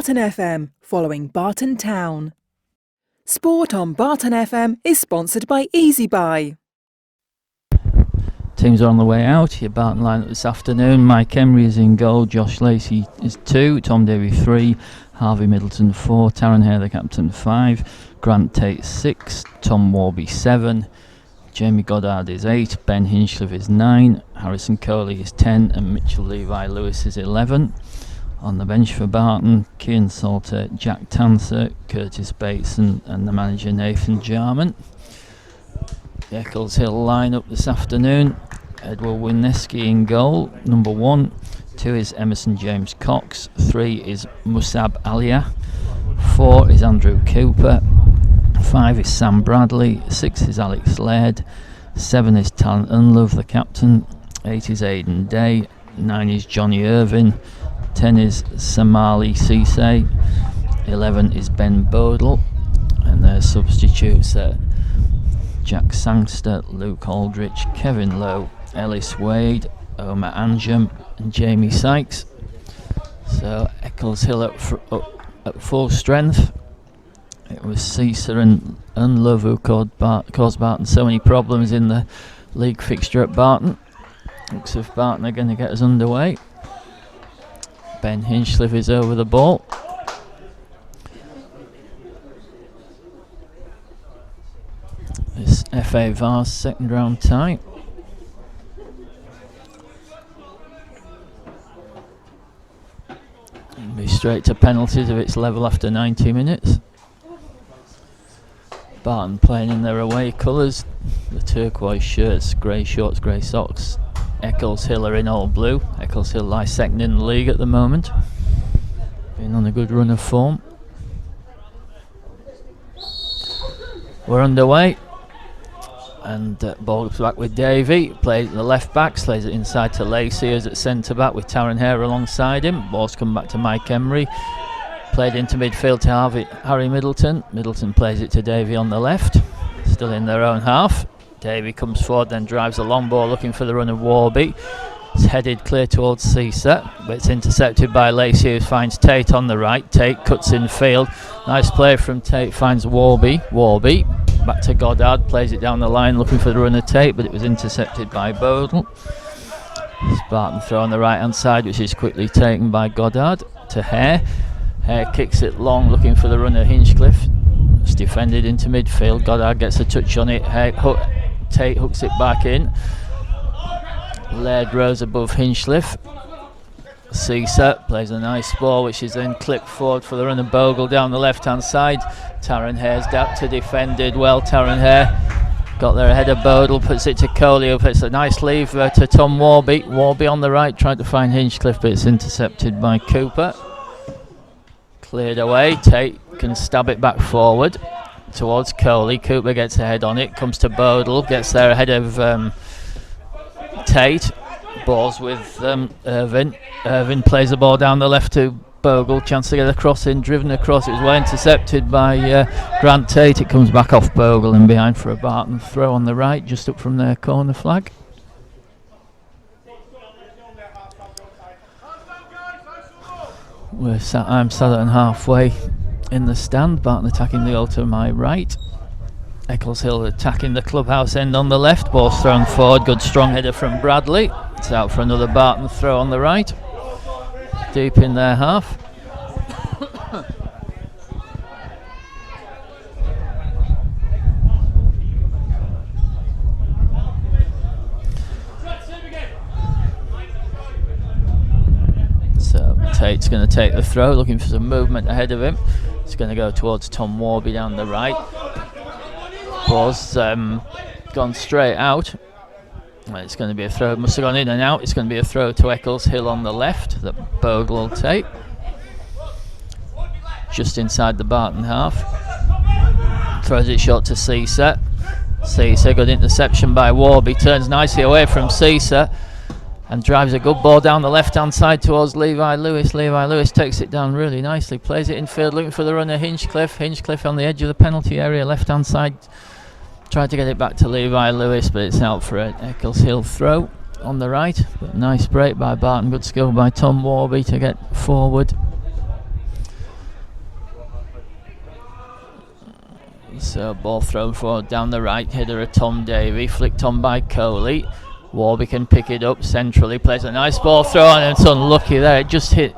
Barton FM, following Barton Town. Sport on Barton FM is sponsored by Easy Buy. Teams are on the way out. Your Barton lineup this afternoon. Mike Emery is in goal. Josh Lacey is 2. Tom Davey 3. Harvey Middleton 4. Taryn Hare the captain 5. Grant Tate 6. Tom Warby 7. Jamie Goddard is 8. Ben Hinchcliffe is 9. Harrison Coley is 10. And Mitchell Levi Lewis is 11. On the bench for Barton, Cian Salter, Jack Tanser, Curtis Bates and the manager Nathan Jarman. The Eccleshill line-up this afternoon: Edward Wineski in goal, number 1. 2 is Emerson James Cox. 3 is Musab Alia. 4 is Andrew Cooper. 5 is Sam Bradley. 6 is Alex Laird. 7 is Talent Unlove, the captain. 8 is Aidan Day. 9 is Johnny Irvin. 10 is Somali Cisse. 11 is Ben Bodle. And their substitutes are Jack Sangster, Luke Aldrich, Kevin Lowe, Ellis Wade, Omar Anjum and Jamie Sykes. So Eccleshill at full strength. It was Cisse and Unlove who caused Barton so many problems in the league fixture at Barton. Looks as if Barton are going to get us underway. Ben Hinchcliffe is over the ball. This FA Vase second round tie. It'll be straight to penalties if it's level after 90 minutes. Barton playing in their away colours, the turquoise shirts, grey shorts, grey socks. Eccleshill are in all blue. Eccleshill lie second in the league at the moment, been on a good run of form. We're underway, and ball goes back with Davey. Plays the left back, plays it inside to Lacey as at centre back with Taryn Hare alongside him. Ball's come back to Mike Emery. Played into midfield to Harry Middleton. Middleton plays it to Davey on the left, still in their own half. Davey comes forward, then drives a long ball looking for the run of Warby. It's headed clear towards Cisse, but it's intercepted by Lacey, who finds Tate on the right. Tate cuts in field. Nice play from Tate, finds Warby. Warby back to Goddard, plays it down the line looking for the run of Tate, but it was intercepted by Bodle. Barton throw on the right hand side, which is quickly taken by Goddard to Hare. Hare kicks it long looking for the run of Hinchcliffe. It's defended into midfield. Goddard gets a touch on it. Tate hooks it back in. Laird rose above Hinchcliffe. Cisse plays a nice ball, which is then clipped forward for the run of Bogle down the left hand side. Taryn Hare's down to defended well. Taryn Hare got there ahead of Bodle, puts it to Coley, who puts a nice leave to Tom Warby. Warby on the right, tried to find Hinchcliffe, but it's intercepted by Cooper. Cleared away. Tate can stab it back forward towards Coley. Cooper gets ahead on it, comes to Bodle, gets there ahead of Tate. Balls with Irvin. Irvin plays the ball down the left to Bogle. Chance to get a cross in, driven across. It was well intercepted by Grant Tate. It comes back off Bogle and behind for a Barton throw on the right, just up from their corner flag. I'm sat at halfway in the stand. Barton attacking the goal to my right. Eccleshill attacking the clubhouse end on the left. Ball's thrown forward. Good strong header from Bradley. It's out for another Barton throw on the right. Deep in their half. So Tate's going to take the throw, looking for some movement ahead of him. It's going to go towards Tom Warby down the right. Ball's gone straight out. It's going to be a throw. It must have gone in and out. It's going to be a throw to Eccleshill on the left that Bogle will take. Just inside the Barton half. Throws it short to Cisse. Cisse, good interception by Warby. Turns nicely away from Cisse and drives a good ball down the left hand side towards Levi Lewis. Levi Lewis takes it down really nicely. Plays it in field looking for the runner Hinchcliffe. Hinchcliffe on the edge of the penalty area, left hand side. Tried to get it back to Levi Lewis, but it's out for an Eccleshill throw on the right. But nice break by Barton, good skill by Tom Warby to get forward. So ball thrown forward down the right, header of Tom Davey, flicked on by Coley. Warby can pick it up centrally, plays a nice ball throw on, and it's unlucky there. It just hit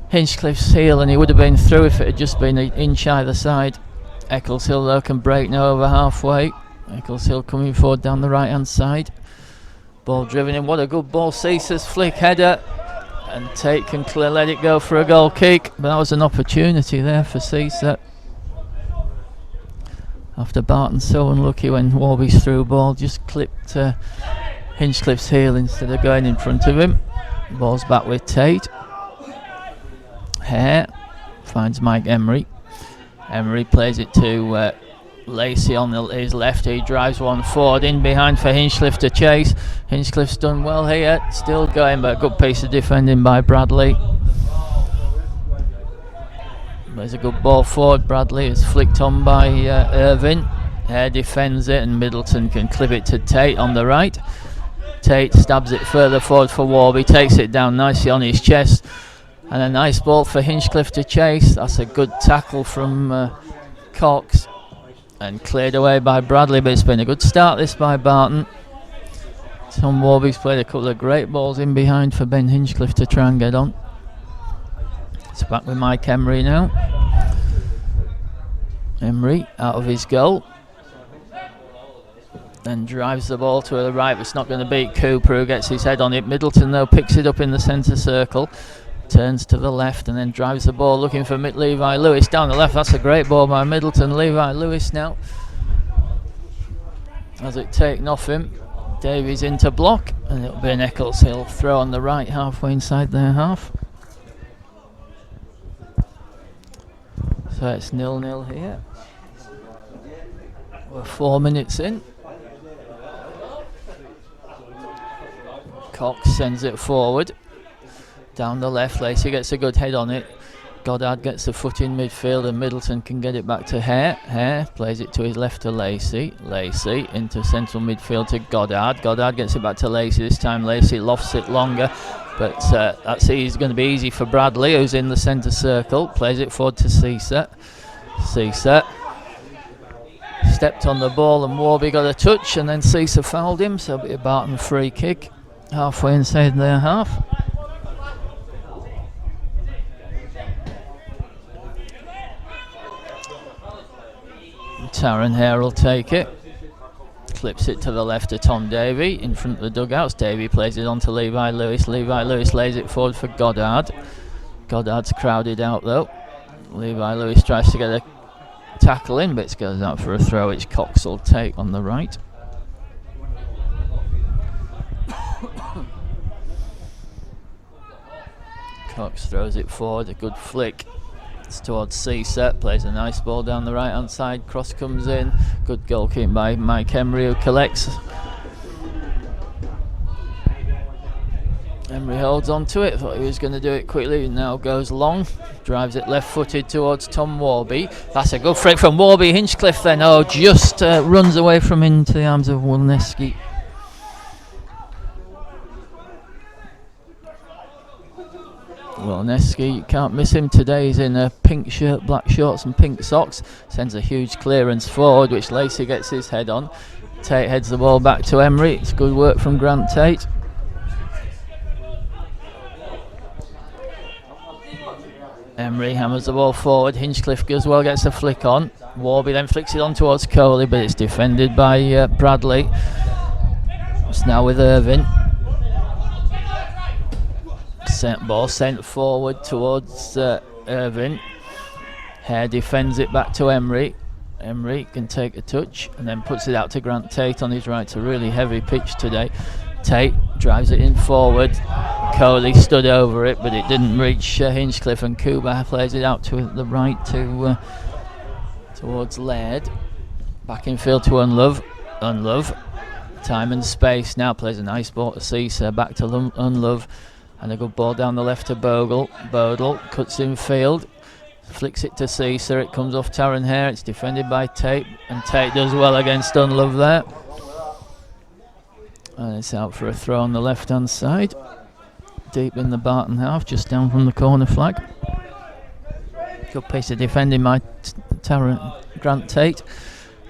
Hinchcliffe's heel, and he would have been through if it had just been an inch either side. Eccleshill though can break now over halfway. Eccleshill coming forward down the right hand side. Ball driven in, what a good ball. Caesar's flick header, and Tate can let it go for a goal kick, but that was an opportunity there for Caesar. After Barton so unlucky when Warby's through ball just clipped Hinchcliffe's heel instead of going in front of him. Ball's back with Tate. Hare finds Mike Emery. Emery plays it to Lacey on his left. He drives one forward in behind for Hinchcliffe to chase. Hinchcliffe's done well here, still going, but a good piece of defending by Bradley. There's a good ball forward. Bradley is flicked on by Irvin. Hare defends it, and Middleton can clip it to Tate on the right. Tate stabs it further forward for Warby, takes it down nicely on his chest, and a nice ball for Hinchcliffe to chase. That's a good tackle from Cox, and cleared away by Bradley, but it's been a good start this by Barton. Tom Warby's played a couple of great balls in behind for Ben Hinchcliffe to try and get on. It's back with Mike Emery now. Emery out of his goal. Then drives the ball to the right, but it's not going to beat Cooper, who gets his head on it. Middleton though picks it up in the centre circle. Turns to the left and then drives the ball looking for Levi Lewis down the left. That's a great ball by Middleton. Levi Lewis now has it taken off him. Davies into block, and it'll be an Eccleshill throw on the right, halfway inside their half. So it's 0-0 here. We're 4 minutes in. Cox sends it forward. Down the left, Lacey gets a good head on it. Goddard gets the foot in midfield, and Middleton can get it back to Hare. Hare plays it to his left to Lacey. Lacey into central midfield to Goddard. Goddard gets it back to Lacey. This time Lacey lofts it longer, but that's going to be easy for Bradley, who's in the centre circle. Plays it forward to Caesar. Caesar stepped on the ball, and Warby got a touch, and then Caesar fouled him, so it'll be a Barton free kick halfway inside their half. Taron Hare will take it. Clips it to the left of Tom Davey in front of the dugouts. Davey plays it on to Levi Lewis. Levi Lewis lays it forward for Goddard. Goddard's crowded out though. Levi Lewis tries to get a tackle in, but it goes out for a throw, which Cox will take on the right. Cox throws it forward, a good flick. It's towards Caesar, plays a nice ball down the right hand side, cross comes in, good goal keeping by Mike Emery, who collects. Emery holds on to it, thought he was going to do it quickly, now goes long, drives it left footed towards Tom Warby. That's a good flick from Warby. Hinchcliffe then, just runs away from into the arms of Wolneski. Wolneski, you can't miss him today. He's in a pink shirt, black shorts and pink socks. Sends a huge clearance forward, which Lacey gets his head on. Tate heads the ball back to Emery. It's good work from Grant Tate. Emery hammers the ball forward. Hinchcliffe as well gets a flick on. Warby then flicks it on towards Coley, but it's defended by Bradley. It's now with Irvin. Ball sent forward towards Irvin. Hare defends it back to Emery. Emery can take a touch and then puts it out to Grant Tate on his right. It's a really heavy pitch today. Tate drives it in forward. Coley stood over it, but it didn't reach Hinchcliffe, and Kuba plays it out to the right to towards Laird. Back in field to Unlove. Unlove. Time and space now, plays a nice ball to Caesar. Back to Unlove. And a good ball down the left to Bogle. Bodle cuts in field, flicks it to Caesar. It comes off Taron Hare. It's defended by Tate, and Tate does well against Unlove there. And it's out for a throw on the left hand side, deep in the Barton half, just down from the corner flag. Good piece of defending by Grant Tate.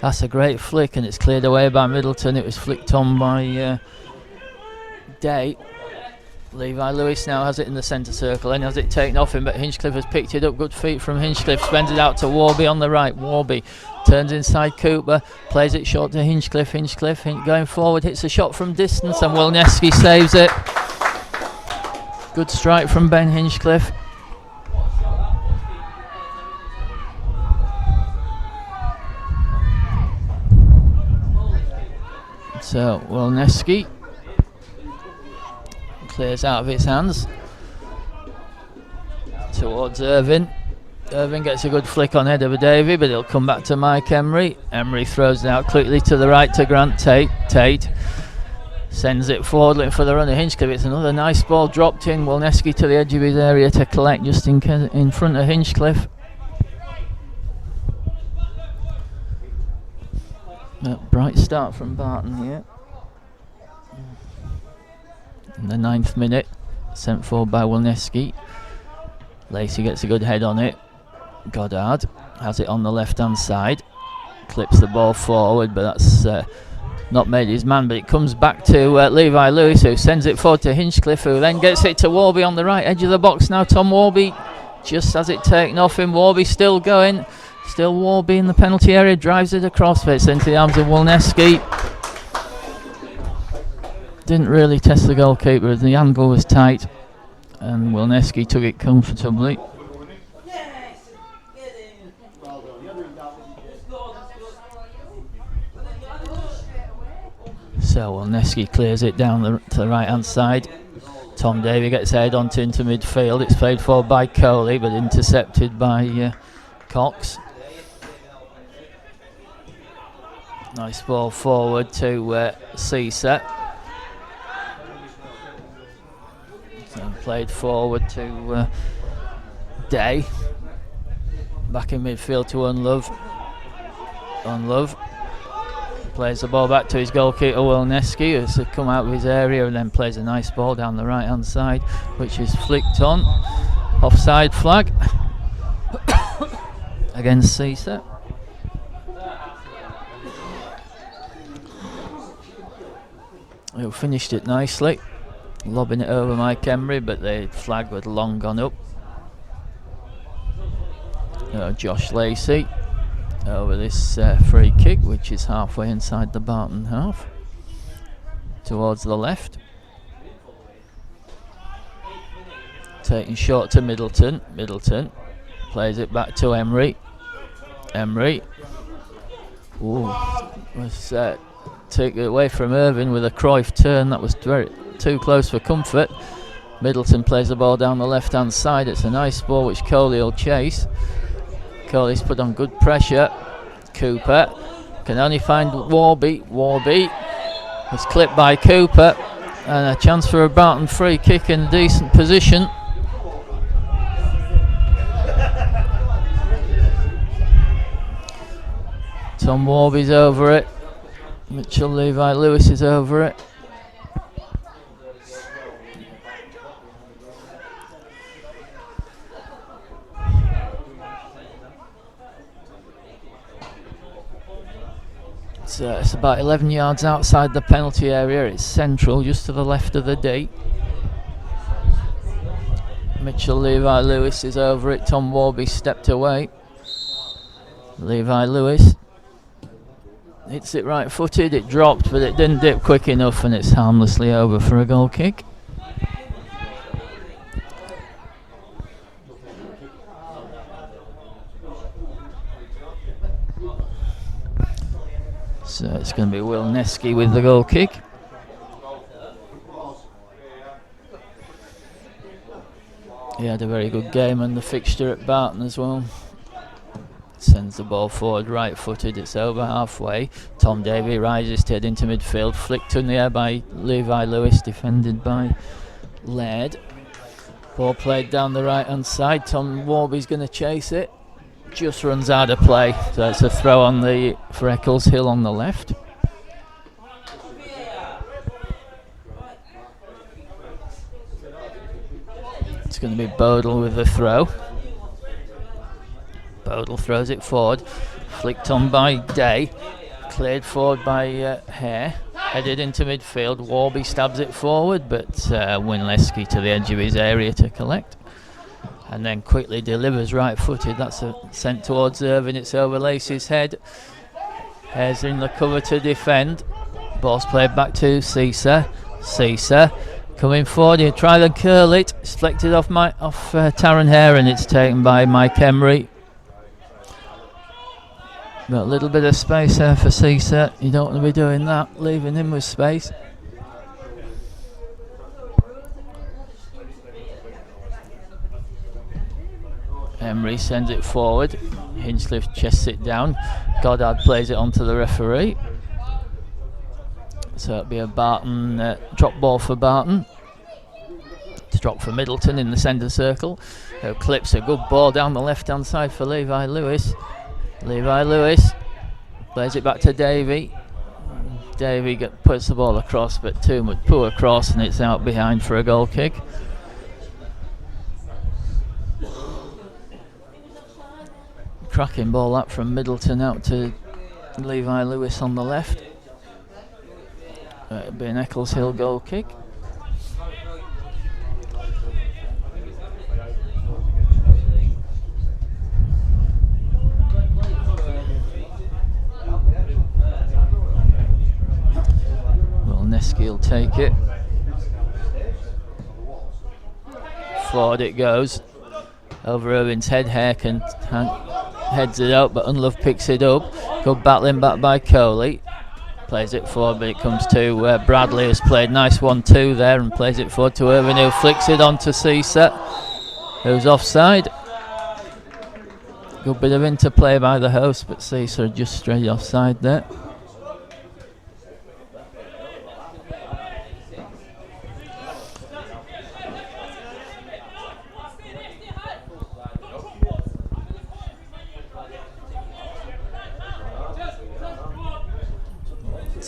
That's a great flick, and it's cleared away by Middleton. It was flicked on by Day. Levi Lewis now has it in the centre circle and has it taken off him, but Hinchcliffe has picked it up. Good feet from Hinchcliffe, spends it out to Warby on the right. Warby turns inside Cooper, plays it short to Hinchcliffe. Going forward, hits a shot from distance, and Wilneski saves it. Good strike from Ben Hinchcliffe. So Wilneski clears out of his hands towards Irvin. Irvin gets a good flick on header of Davey, but he'll come back to Mike Emery. Emery throws it out quickly to the right to Grant Tate. Tate sends it forward looking for the runner Hinchcliffe. It's another nice ball dropped in. Wilneski to the edge of his area to collect just in front of Hinchcliffe. A bright start from Barton here. In the 9th minute, sent forward by Wilneski. Lacey gets a good head on it. Goddard has it on the left hand side, clips the ball forward, but that's not made his man, but it comes back to Levi Lewis, who sends it forward to Hinchcliffe, who then gets it to Warby on the right edge of the box. Now Tom Warby just has it taken off him. Warby still going, still Warby in the penalty area, drives it across, but it's into the arms of Wilneski. Didn't really test the goalkeeper as the angle was tight, and Wilneski took it comfortably. So Wilneski clears it down to the right hand side. Tom Davey gets head onto into midfield. It's played forward by Coley, but intercepted by Cox. Nice ball forward to Cisa. And played forward to Day. Back in midfield to Unlove. Plays the ball back to his goalkeeper Wilneski, who's come out of his area and then plays a nice ball down the right hand side, which is flicked on. Offside flag against Cisa. Who finished it nicely, lobbing it over Mike Emery, but the flag had long gone up. Josh Lacey over this free kick, which is halfway inside the Barton half, towards the left. Taking short to Middleton. Middleton plays it back to Emery. Emery was taken away from Irvin with a Cruyff turn. That was too close for comfort. Middleton plays the ball down the left hand side. It's a nice ball which Coley will chase. Coley's put on good pressure. Cooper can only find Warby. Warby was clipped by Cooper, and a chance for a Barton free kick in a decent position. Tom Warby's over it. Mitchell Levi Lewis is over it. It's about 11 yards outside the penalty area. It's central, just to the left of the D. Mitchell Levi Lewis is over it. Tom Warby stepped away. Levi Lewis hits it right footed. It dropped, but it didn't dip quick enough, and it's harmlessly over for a goal kick. So it's going to be Wilneski with the goal kick. He had a very good game and the fixture at Barton as well. Sends the ball forward right footed. It's over halfway. Tom Davey rises to head into midfield. Flicked in the air by Levi Lewis, defended by Laird. Ball played down the right hand side. Tom Warby's going to chase it. Just runs out of play, so it's a throw on for Eccleshill on the left. It's going to be Bodle with the throw. Bodle throws it forward, flicked on by Day, cleared forward by Hare, headed into midfield. Warby stabs it forward, but Winleski to the edge of his area to collect, and then quickly delivers right-footed. That's sent towards Irvine. It's over Lacey's head. Hare's in the cover to defend. Ball's played back to Caesar. Caesar coming forward. He'll try to curl it. It's deflected off Taron Hare, and it's taken by Mike Emery. Got a little bit of space there for Caesar. You don't want to be doing that, leaving him with space. Emery sends it forward. Hinchcliffe chests it down. Goddard plays it onto the referee. So it'll be a Barton drop ball for Barton. It's dropped for Middleton in the centre circle, who clips a good ball down the left hand side for Levi Lewis. Levi Lewis plays it back to Davey. Davey puts the ball across, but too much poor cross, and it's out behind for a goal kick. Cracking ball that from Middleton out to Levi Lewis on the left. It'll be an Eccleshill goal kick. Neski will take it. Forward it goes. Over Irvin's head. Hare can heads it out, but Unlove picks it up. Good battling back by Coley. Plays it forward, but it comes to Bradley, who's played nice 1-2 there, and plays it forward to Irvin, who flicks it on to Caesar, who's offside. Good bit of interplay by the host, but Caesar just straight offside there.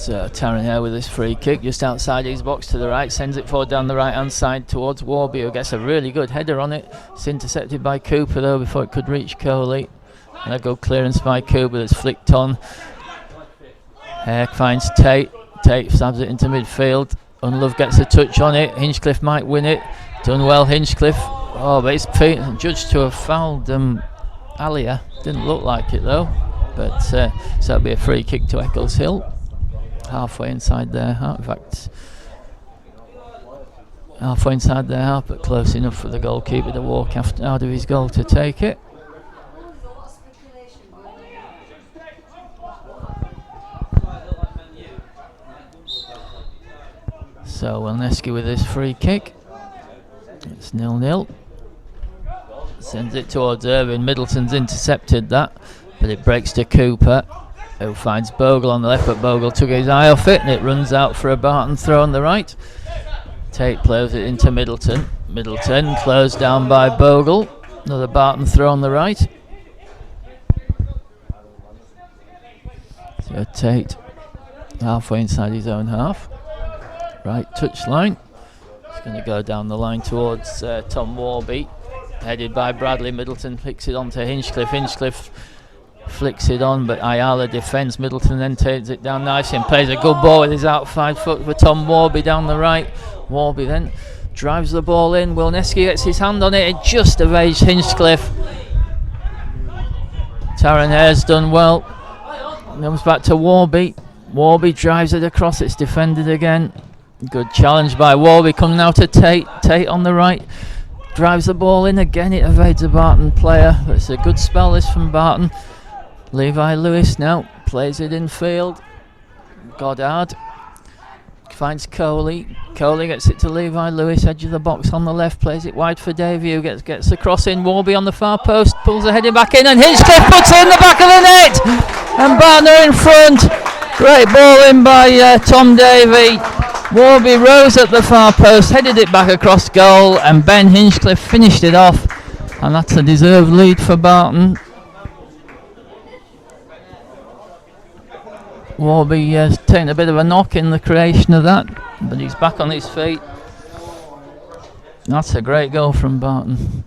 Taron Hare with his free kick just outside his box to the right, sends it forward down the right hand side towards Warby, who gets a really good header on it. It's intercepted by Cooper though before it could reach Coley, and a good clearance by Cooper that's flicked on. Hare finds Tate. Tate stabs it into midfield. Unlove gets a touch on it. Hinchcliffe might win it. Done well, Hinchcliffe. Oh, but it's judged to have fouled Alia. Didn't look like it though, but so that'll be a free kick to Eccleshill. Halfway inside their half, in fact, halfway inside their half, but close enough for the goalkeeper to walk out of his goal to take it. So Welneski with his free kick. It's 0-0. Sends it towards Irvin. Middleton's intercepted that, but it breaks to Cooper, who finds Bogle on the left, but Bogle took his eye off it, and it runs out for a Barton throw on the right. Tate plays it into Middleton. Middleton closed down by Bogle. Another Barton throw on the right. So Tate halfway inside his own half. Right touch line. It's going to go down the line towards Tom Warby. Headed by Bradley. Middleton picks it on to Hinchcliffe. Hinchcliffe flicks it on, but Ayala defends. Middleton then takes it down nicely and plays a good ball with his outside foot for Tom Warby down the right. Warby then drives the ball in. Wilneski gets his hand on it. It just evades Hinchcliffe. Taron Hare's done well. Comes back to Warby. Warby drives it across. It's defended again. Good challenge by Warby. Comes now to Tate. Tate on the right. Drives the ball in again. It evades a Barton player. It's a good spell this from Barton. Levi Lewis now plays it in field. Goddard finds Coley. Coley gets it to Levi Lewis, edge of the box on the left, plays it wide for Davey, who gets the cross in. Warby on the far post, pulls the heading back in, and Hinchcliffe puts it in the back of the net, and Barton are in front. Great ball in by Tom Davey. Warby rose at the far post, headed it back across goal, and Ben Hinchcliffe finished it off, and that's a deserved lead for Barton. Warby has taken a bit of a knock in the creation of that, but he's back on his feet. That's a great goal from Barton.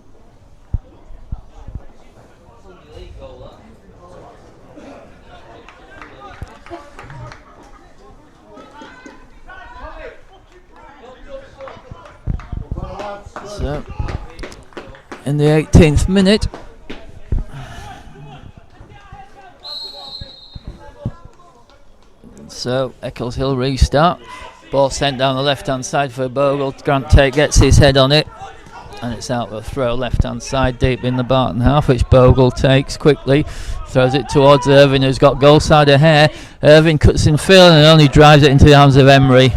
So, in the 18th minute, so Eccleshill restart. Ball sent down the left-hand side for Bogle. Grant Tate gets his head on it, and it's out of throw left-hand side deep in the Barton half, which Bogle takes quickly. Throws it towards Irvine, who's got goal side of hair. Irvine cuts in field and only drives it into the arms of Emery.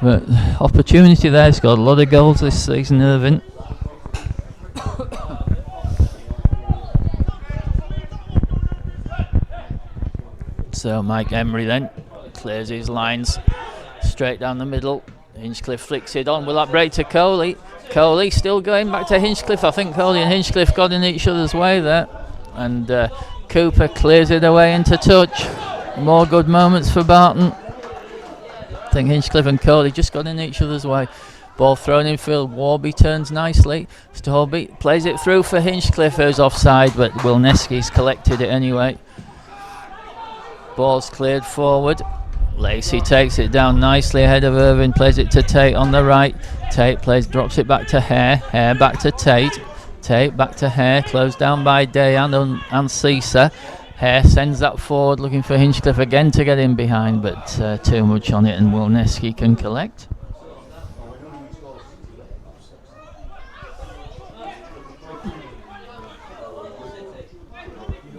But opportunity there. He's got a lot of goals this season, Irvine. So Mike Emery then clears his lines straight down the middle. Hinchcliffe flicks it on. Will that break to Coley? Coley still going back to Hinchcliffe. I think Coley and Hinchcliffe got in each other's way there. And Cooper clears it away into touch. More good moments for Barton. I think Hinchcliffe and Coley just got in each other's way. Ball thrown in field. Warby turns nicely. Storby plays it through for Hinchcliffe, who's offside, but Wilneski's collected it anyway. Ball's cleared forward. Lacey takes it down nicely ahead of Irvine, plays it to Tate on the right. Tate drops it back to Hare. Hare back to Tate. Tate back to Hare, closed down by Day and Caesar. Hare sends that forward, looking for Hinchcliffe again to get in behind, but too much on it, and Wilneski can collect.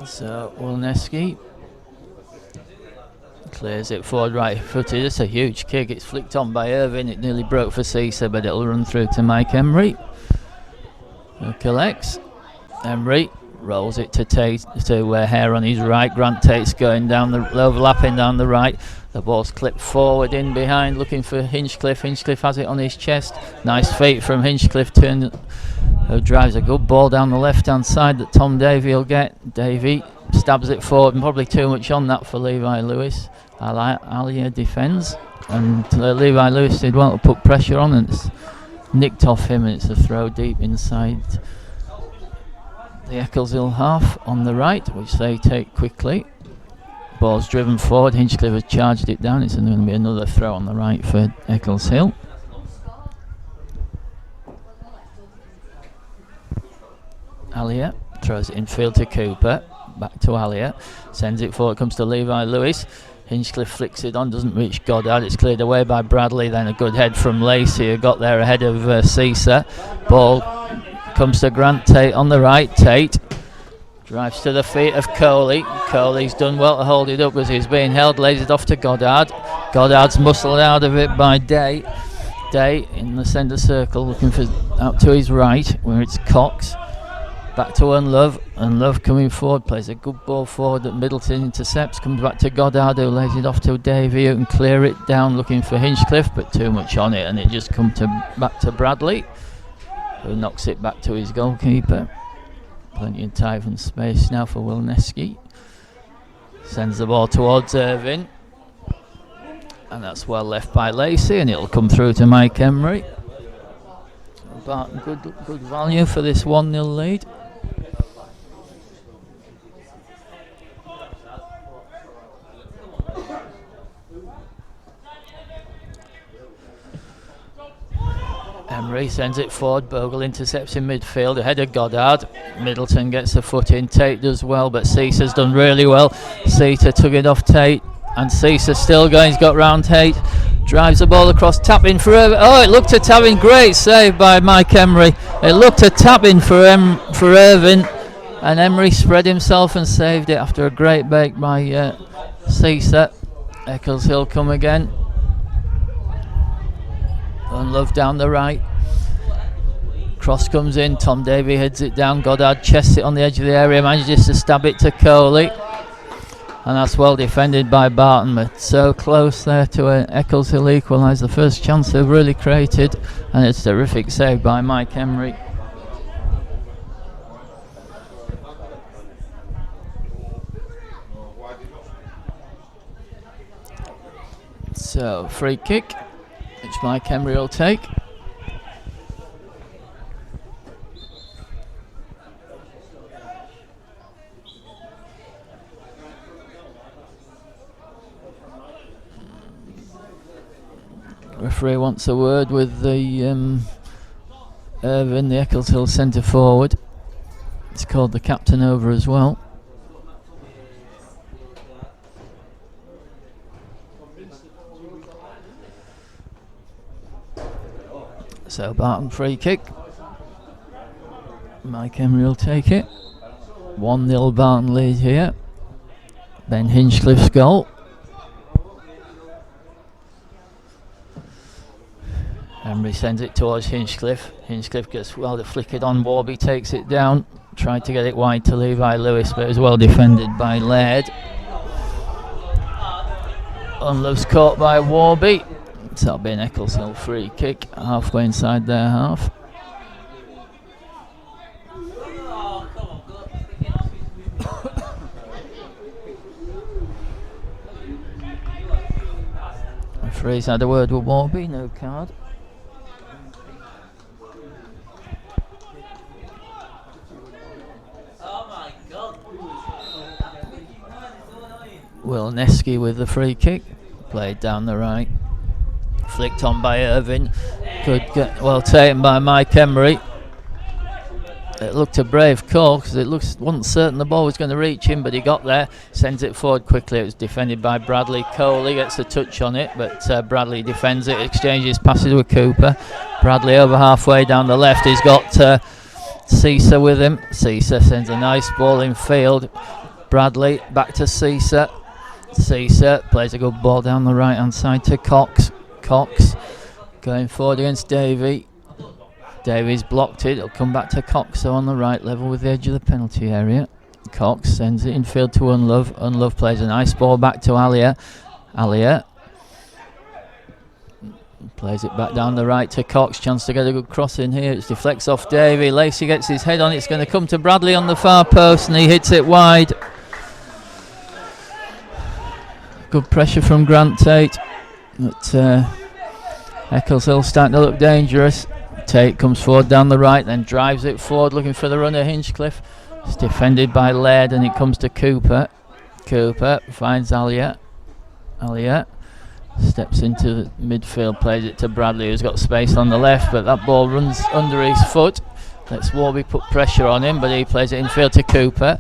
So Wilneski clears it forward right footed. It's a huge kick. It's flicked on by Irvine. It nearly broke for Caesar, but it'll run through to Mike Emery, who collects. Emery rolls it to Tate, to Hare on his right. Grant Tate's going down overlapping down the right. The ball's clipped forward in behind, looking for Hinchcliffe. Hinchcliffe has it on his chest. Nice feet from Hinchcliffe, who drives a good ball down the left-hand side that Tom Davey will get. Davey stabs it forward, and probably too much on that for Levi Lewis. Alia defends, and Levi Lewis did well to put pressure on, and it's nicked off him, and it's a throw deep inside the Eccleshill half on the right, which they take quickly. Ball's driven forward. Hinchcliffe has charged it down. It's going to be another throw on the right for Eccleshill. Alia throws it infield to Cooper. Back to Alia. Sends it forward. Comes to Levi Lewis. Hinchcliffe flicks it on. Doesn't reach Goddard. It's cleared away by Bradley. Then a good head from Lacey, who got there ahead of Caesar. Ball comes to Grant Tate on the right. Tate drives to the feet of Coley. Coley's done well to hold it up as he's being held. Lays it off to Goddard. Goddard's muscled out of it by Day. Day in the centre circle, looking for out to his right, where it's Cox. Back to Unlove. Unlove coming forward, plays a good ball forward that Middleton intercepts. Comes back to Goddard, who lays it off to Davey, who can clear it down, looking for Hinchcliffe, but too much on it, and it just comes back to Bradley, who knocks it back to his goalkeeper. Plenty of time and space now for Wilneski. Sends the ball towards Irvine, and that's well left by Lacey, and it'll come through to Mike Emery. Barton, good value for this 1-0 lead. Emery sends it forward. Bogle intercepts in midfield ahead of Goddard. Middleton gets the foot in. Tate does well, but Caesar's done really well. Caesar took it off Tate, and Caesar still going. He's got round Tate. Drives the ball across, tap in for Irvine. Oh, it looked a tap in. Great save by Mike Emery. It looked a tap in for Irvine, and Emery spread himself and saved it after a great break by Caesar. Eccleshill come again. Unlove down the right. Cross comes in. Tom Davey heads it down. Goddard chests it on the edge of the area. Manages to stab it to Coley. And that's well defended by Barton, but so close there to an Eccleshill equalise. The first chance they've really created, and it's a terrific save by Mike Emery. So free kick, which Mike Emery will take. Referee wants a word with the Irvin, the Eccleshill centre forward. He's called the captain over as well. So Barton free kick. Mike Emery will take it. 1-0 Barton lead here. Ben Hinchcliffe's goal. Emery sends it towards Hinchcliffe. Hinchcliffe gets well flickered on. Warby takes it down. Tried to get it wide to Levi Lewis, but it was well defended by Laird. Unlove's caught by Warby. So that'll be an Eccleshill free kick halfway inside their half. Referee's had a word with Warby, no card. Will Neski with the free kick. Played down the right. Flicked on by Irvin. Good get well taken by Mike Emery. It looked a brave call because it wasn't certain the ball was going to reach him, but he got there, sends it forward quickly. It was defended by Bradley. Coley gets a touch on it, but Bradley defends it, exchanges passes with Cooper. Bradley over halfway down the left. He's got Cisa with him. Cisa sends a nice ball in field. Bradley back to Cisa. Cisa plays a good ball down the right hand side to Cox. Cox going forward against Davey. Davies blocked it. It'll come back to Cox, so on the right level with the edge of the penalty area. Cox sends it infield to Unlove. Unlove plays a nice ball back to Alia. Alia plays it back down the right to Cox. Chance to get a good cross in here. It deflects off Davey. Lacey gets his head on it. It's going to come to Bradley on the far post, and he hits it wide. Good pressure from Grant Tate. But Eccleshill starting to look dangerous. Tate comes forward down the right, then drives it forward looking for the runner Hinchcliffe. It's defended by Laird, and it comes to Cooper. Cooper finds Alia. Alia steps into the midfield, plays it to Bradley, who's got space on the left, but that ball runs under his foot. Lets Warby put pressure on him, but he plays it infield to Cooper,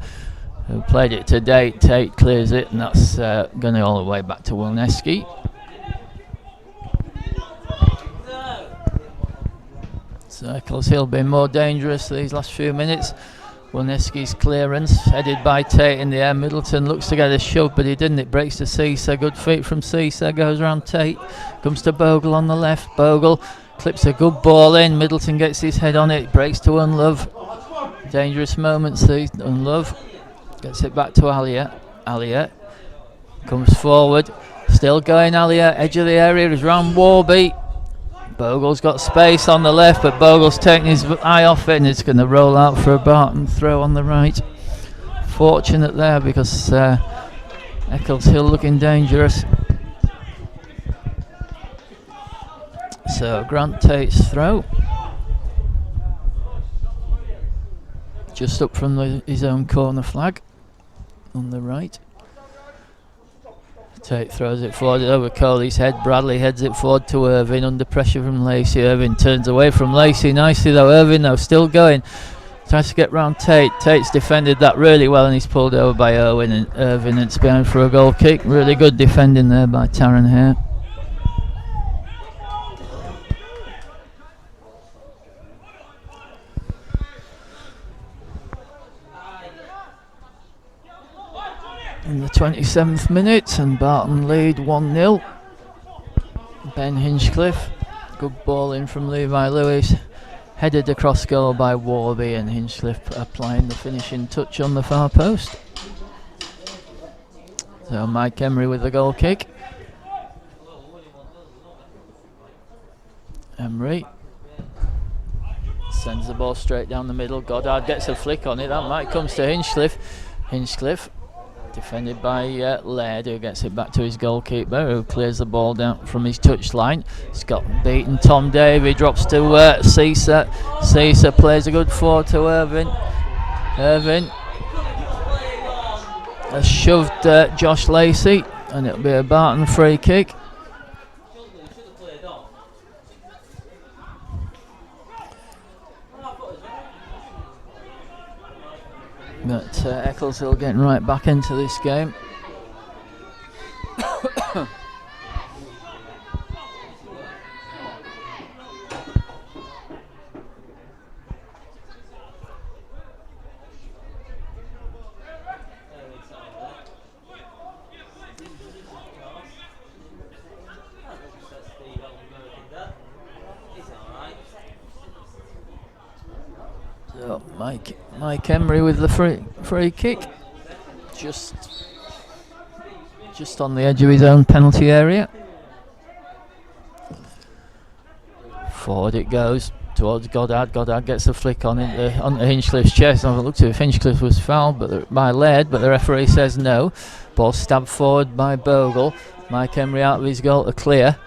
who played it to Tate. Tate clears it, and that's going all the way back to Wilneski. So Eccleshill been more dangerous these last few minutes. Wilneski's clearance, headed by Tate in the air. Middleton looks to get a shove, but he didn't. It breaks to Cisa. Good feet from Cisa. Goes around Tate. Comes to Bogle on the left. Bogle clips a good ball in. Middleton gets his head on it. Breaks to Unlove. Dangerous moments. Unlove gets it back to Alia. Alia comes forward. Still going Alia. Edge of the area is round Warby. Bogle's got space on the left, but Bogle's taking his eye off it, and it's going to roll out for a Barton throw on the right. Fortunate there, because Eccleshill looking dangerous. So Grant Tate's throw, just up from his own corner flag on the right. Tate throws it forward over Coley's head. Bradley heads it forward to Irvin under pressure from Lacey. Irvin turns away from Lacey nicely though. Irvin though still going. Tries to get round Tate. Tate's defended that really well, and he's pulled over by Irvin, and it's behind for a goal kick. Really good defending there by Taron Hare. In the 27th minute, and Barton lead 1-0. Ben Hinchcliffe, good ball in from Levi Lewis, headed across goal by Warby, and Hinchcliffe applying the finishing touch on the far post. So Mike Emery with the goal kick. Emery sends the ball straight down the middle. Goddard gets a flick on it. That might comes to Hinchcliffe. Hinchcliffe defended by Laird, who gets it back to his goalkeeper, who clears the ball down from his touchline. He's got beaten. Tom Davey drops to Cisa. Cisa plays a good forward to Irvin. Irvin has shoved Josh Lacey, and it'll be a Barton free kick. But Eccleshill getting right back into this game. So Mike Emery with the free kick, just on the edge of his own penalty area. Forward it goes towards Goddard. Goddard gets a flick onto Hinchcliffe's chest. I haven't looked at if Hinchcliffe was fouled by Laird, but the referee says no. Ball stabbed forward by Bogle. Mike Emery out of his goal to clear.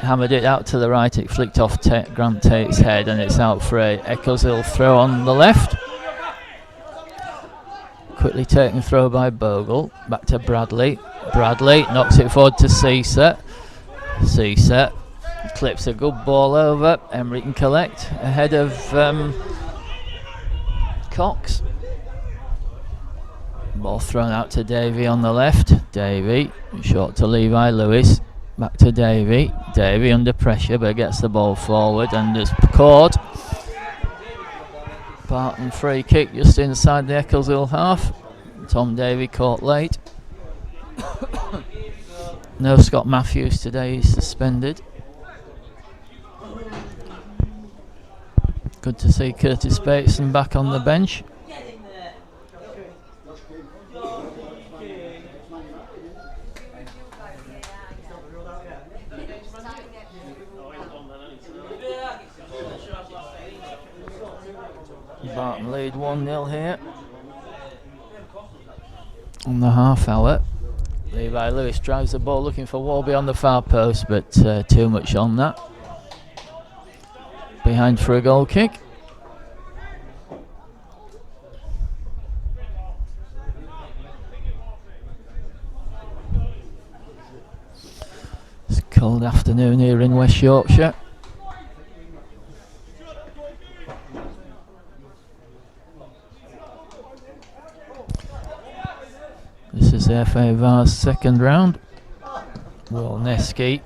Hammered it out to the right. It flicked off Grant Tate's head, and it's out for a Eccleshill throw on the left. Quickly taken throw by Bogle. Back to Bradley. Bradley knocks it forward to Caesar. Caesar clips a good ball over. Emery can collect ahead of Cox. Ball thrown out to Davey on the left. Davey short to Levi Lewis. Back to Davey. Davey under pressure, but gets the ball forward and is caught. Barton free kick just inside the Eccleshill half. Tom Davey caught late. No Scott Matthews today, he's suspended. Good to see Curtis Bateson back on the bench. Barton lead 1-0 here on the half hour. Levi Lewis drives the ball looking for Warby on the far post, but too much on that. Behind for a goal kick. It's a cold afternoon here in West Yorkshire. This is the FA Vase second round. Wolneski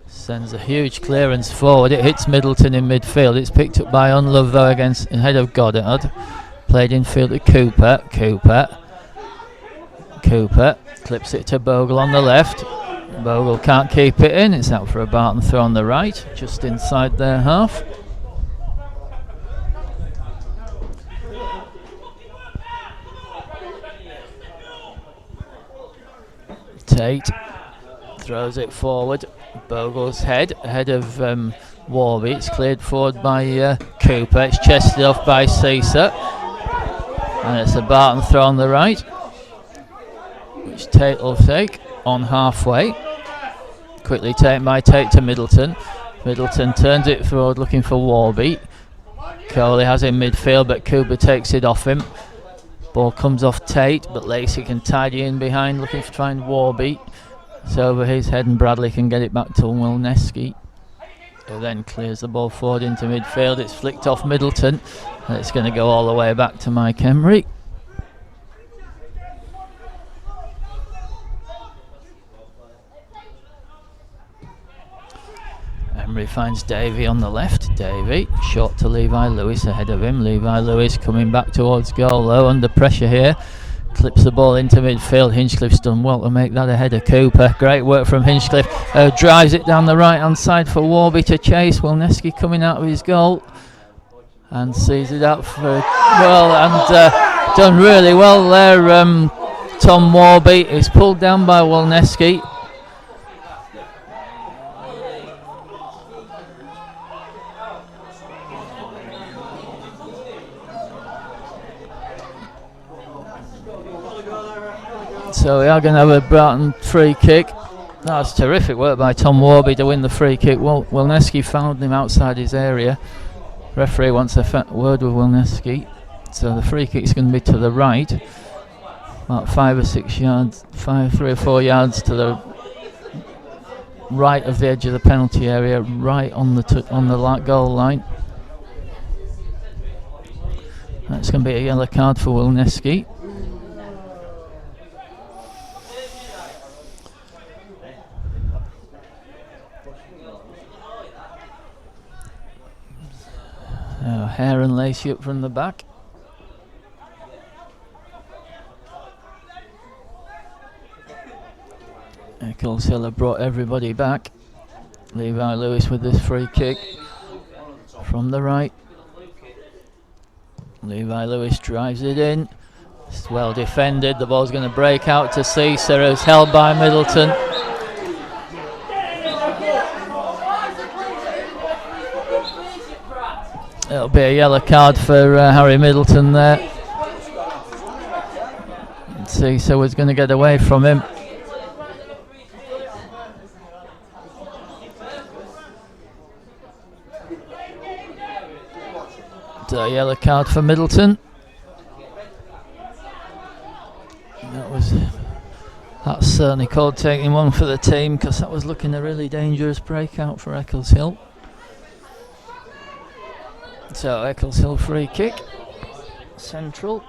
sends a huge clearance forward. It hits Middleton in midfield. It's picked up by Unlove though ahead of Goddard. Played in field to Cooper. Cooper clips it to Bogle on the left. Bogle can't keep it in. It's out for a Barton throw on the right, just inside their half. Tate throws it forward. Bogle's head ahead of Warby. It's cleared forward by Cooper. It's chested off by Caesar, and it's a Barton throw on the right, which Tate will take on halfway. Quickly taken by Tate to Middleton. Middleton turns it forward looking for Warby. Coley has it in midfield, but Cooper takes it off him. Ball comes off Tate, but Lacey can tidy in behind looking to find Warby. It's over his head and Bradley can get it back to Wolneski, who then clears the ball forward into midfield. It's flicked off Middleton and it's going to go all the way back to Mike Emery. Emery finds Davey on the left. Davey short to Levi Lewis ahead of him. Levi Lewis coming back towards goal low, under pressure here. Clips the ball into midfield. Hinchcliffe's done well to make that ahead of Cooper. Great work from Hinchcliffe. Drives it down the right hand side for Warby to chase. Wolneski coming out of his goal and sees it out for well, and done really well there. Tom Warby is pulled down by Wolneski. So we are going to have a Barton free kick. That's terrific work by Tom Warby to win the free kick. Wolneski found him outside his area. Referee wants a word with Wolneski. So the free kick is going to be to the right, about 5 or 6 yards, 3 or 4 yards to the right of the edge of the penalty area, right on the goal line. That's going to be a yellow card for Wilneski. Hair and Lacey up from the back. Eccleshill have brought everybody back. Levi Lewis with this free kick from the right. Levi Lewis drives it in. It's well defended. The ball's going to break out to Caesar, who's held by Middleton. It'll be a yellow card for Harry Middleton there. Caesar was going to get away from him. A yellow card for Middleton. That's certainly called taking one for the team, because that was looking a really dangerous breakout for Eccleshill. So Eccleshill free kick, central.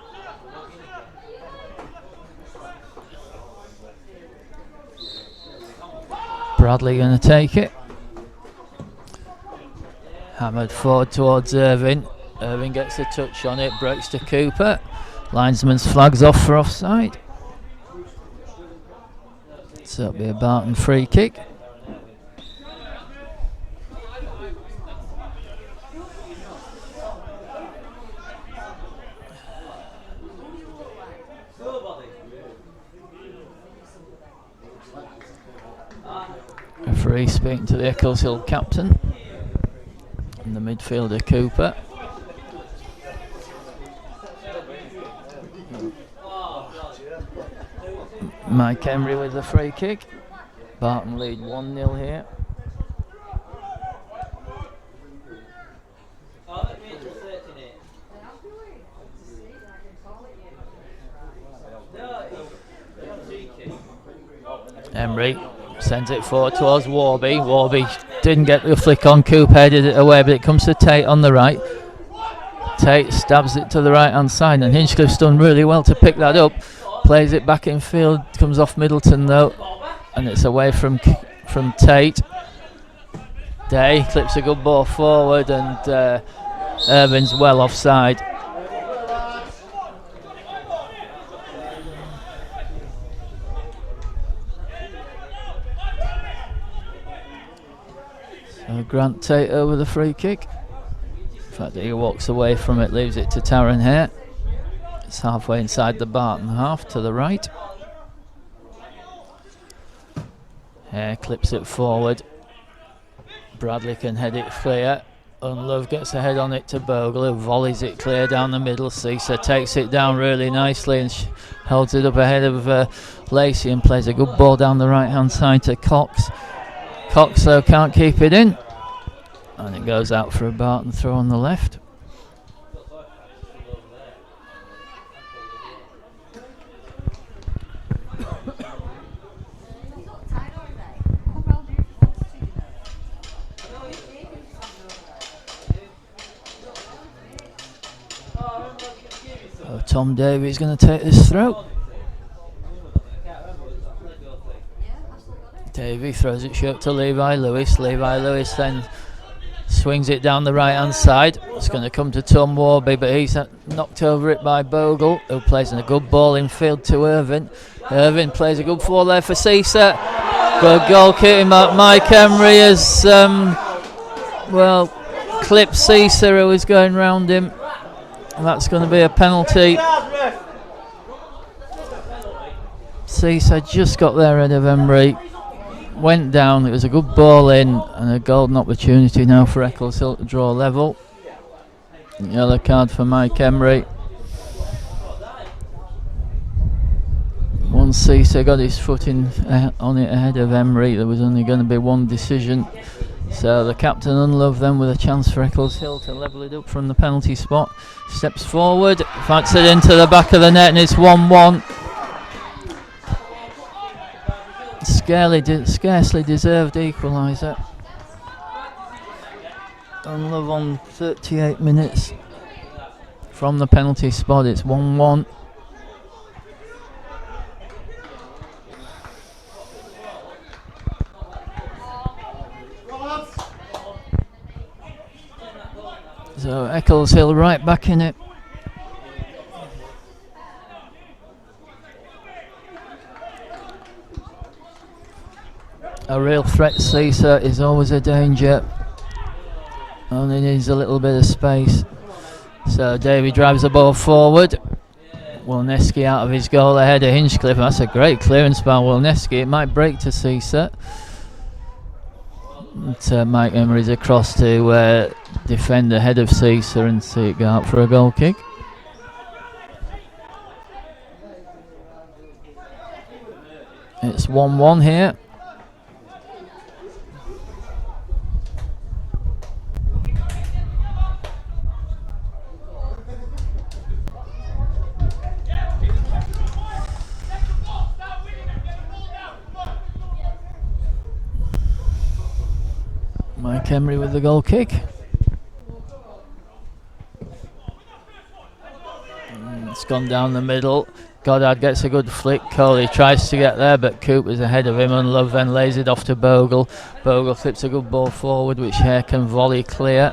Bradley going to take it. Hammered forward towards Irving. Irving gets a touch on it, breaks to Cooper. Linesman's flags off for offside. So it'll be a Barton free kick. Referee speaking to the Eccleshill captain and the midfielder Cooper. Mike Emery with the free kick. Barton lead 1-0 here. Emery sends it forward towards Warby. Warby didn't get the flick on. Cooper headed it away, but it comes to Tate on the right. Tate stabs it to the right hand side, and Hinchcliffe's done really well to pick that up. Plays it back in field, comes off Middleton though, and it's away from Tate. Day clips a good ball forward, and Irvin's well offside. So Grant Tate over the free kick. In fact, he walks away from it, leaves it to Taron Hare. It's halfway inside the Barton half to the right. Hare clips it forward. Bradley can head it clear. Unlove gets a head on it to Bogle, who volleys it clear down the middle. Caesar takes it down really nicely and holds it up ahead of Lacey and plays a good ball down the right hand side to Cox. Cox though can't keep it in, and it goes out for a Barton throw on the left. Tom Davies going to take this throw. Davey throws it short to Levi Lewis. Levi Lewis then swings it down the right hand side. It's going to come to Tom Warby, but he's knocked over it by Bogle, who plays a good ball in field to Irvin. Irvin plays a good ball there for Caesar. Good goal kicking back. Mike Emery has clipped Caesar, who is going round him. And that's going to be a penalty. Caesar just got there ahead of Emery. Went down, it was a good ball in, and a golden opportunity now for Eccleshill to draw level. Yellow card for Mike Emery. Once Caesar got his foot on it ahead of Emery, there was only going to be one decision. So the captain Unlove then with a chance for Eccleshill to level it up from the penalty spot. Steps forward, backs it into the back of the net, and it's 1-1. Scarcely deserved equaliser. Unlove on 38 minutes from the penalty spot. It's 1-1. So Eccleshill right back in it. A real threat, Caesar is always a danger. Only needs a little bit of space. So Davey drives the ball forward. Wolneski out of his goal ahead of Hinchcliffe. That's a great clearance by Wolneski. It might break to Caesar. Mike Emery's across to defend ahead of Caesar and see it go out for a goal kick. It's 1-1 here. Mike Emery with the goal kick. It's gone down the middle. Goddard gets a good flick. Coley tries to get there, but Cooper's ahead of him, and Love then lays it off to Bogle. Bogle flips a good ball forward, which Hare can volley clear.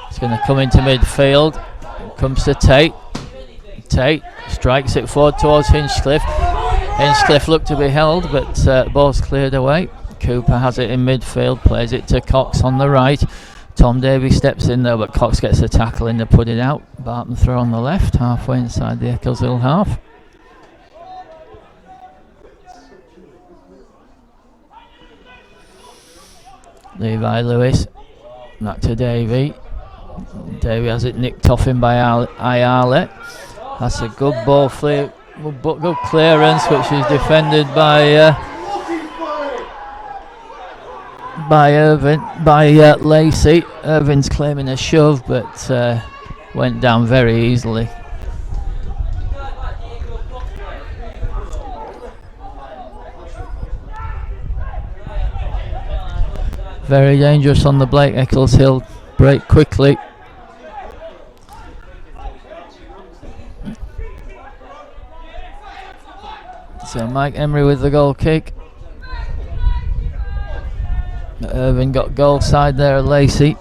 It's going to come into midfield. Comes to Tate. Tate strikes it forward towards Hinchcliffe. Hinchcliffe looked to be held, but the ball's cleared away. Cooper has it in midfield, plays it to Cox on the right. Tom Davey steps in there, but Cox gets a tackle in to put it out. Barton throw on the left, halfway inside the Eccleshill half. Levi Lewis, back to Davey. Davey has it nicked off him by Ayala. That's a good ball flick, good clearance, which is defended by Lacey. Irvin's claiming a shove, but went down very easily. Very dangerous on the Blake Eccleshill break quickly. So Mike Emery with the goal kick. Irvin got goal side there, Lacey.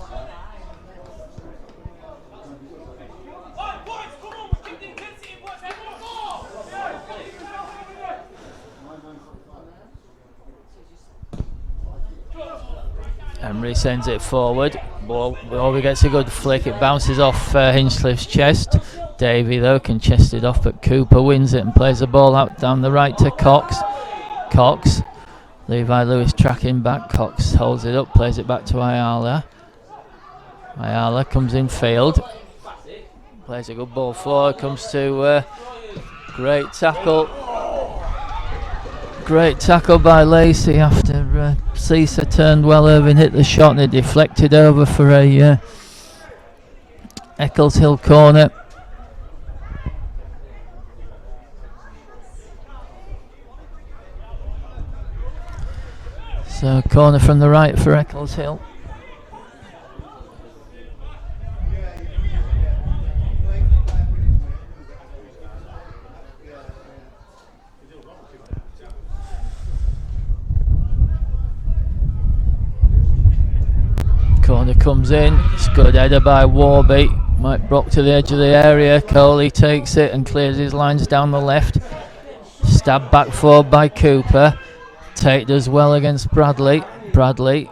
Emery sends it forward. Bobby gets a good flick. It bounces off Hinchcliffe's chest. Davey though can chest it off, but Cooper wins it and plays the ball out down the right to Cox. Cox. Levi Lewis tracking back. Cox holds it up, plays it back to Ayala. Ayala comes in field. Plays a good ball forward. Comes to great tackle. Great tackle by Lacey after Caesar turned well. Irvin hit the shot and it deflected over for a Eccleshill corner. So corner from the right for Eccleshill. Corner comes in, it's good header by Warby. Mike Brock to the edge of the area. Coley takes it and clears his lines down the left. Stabbed back forward by Cooper. Tate does well against Bradley. Bradley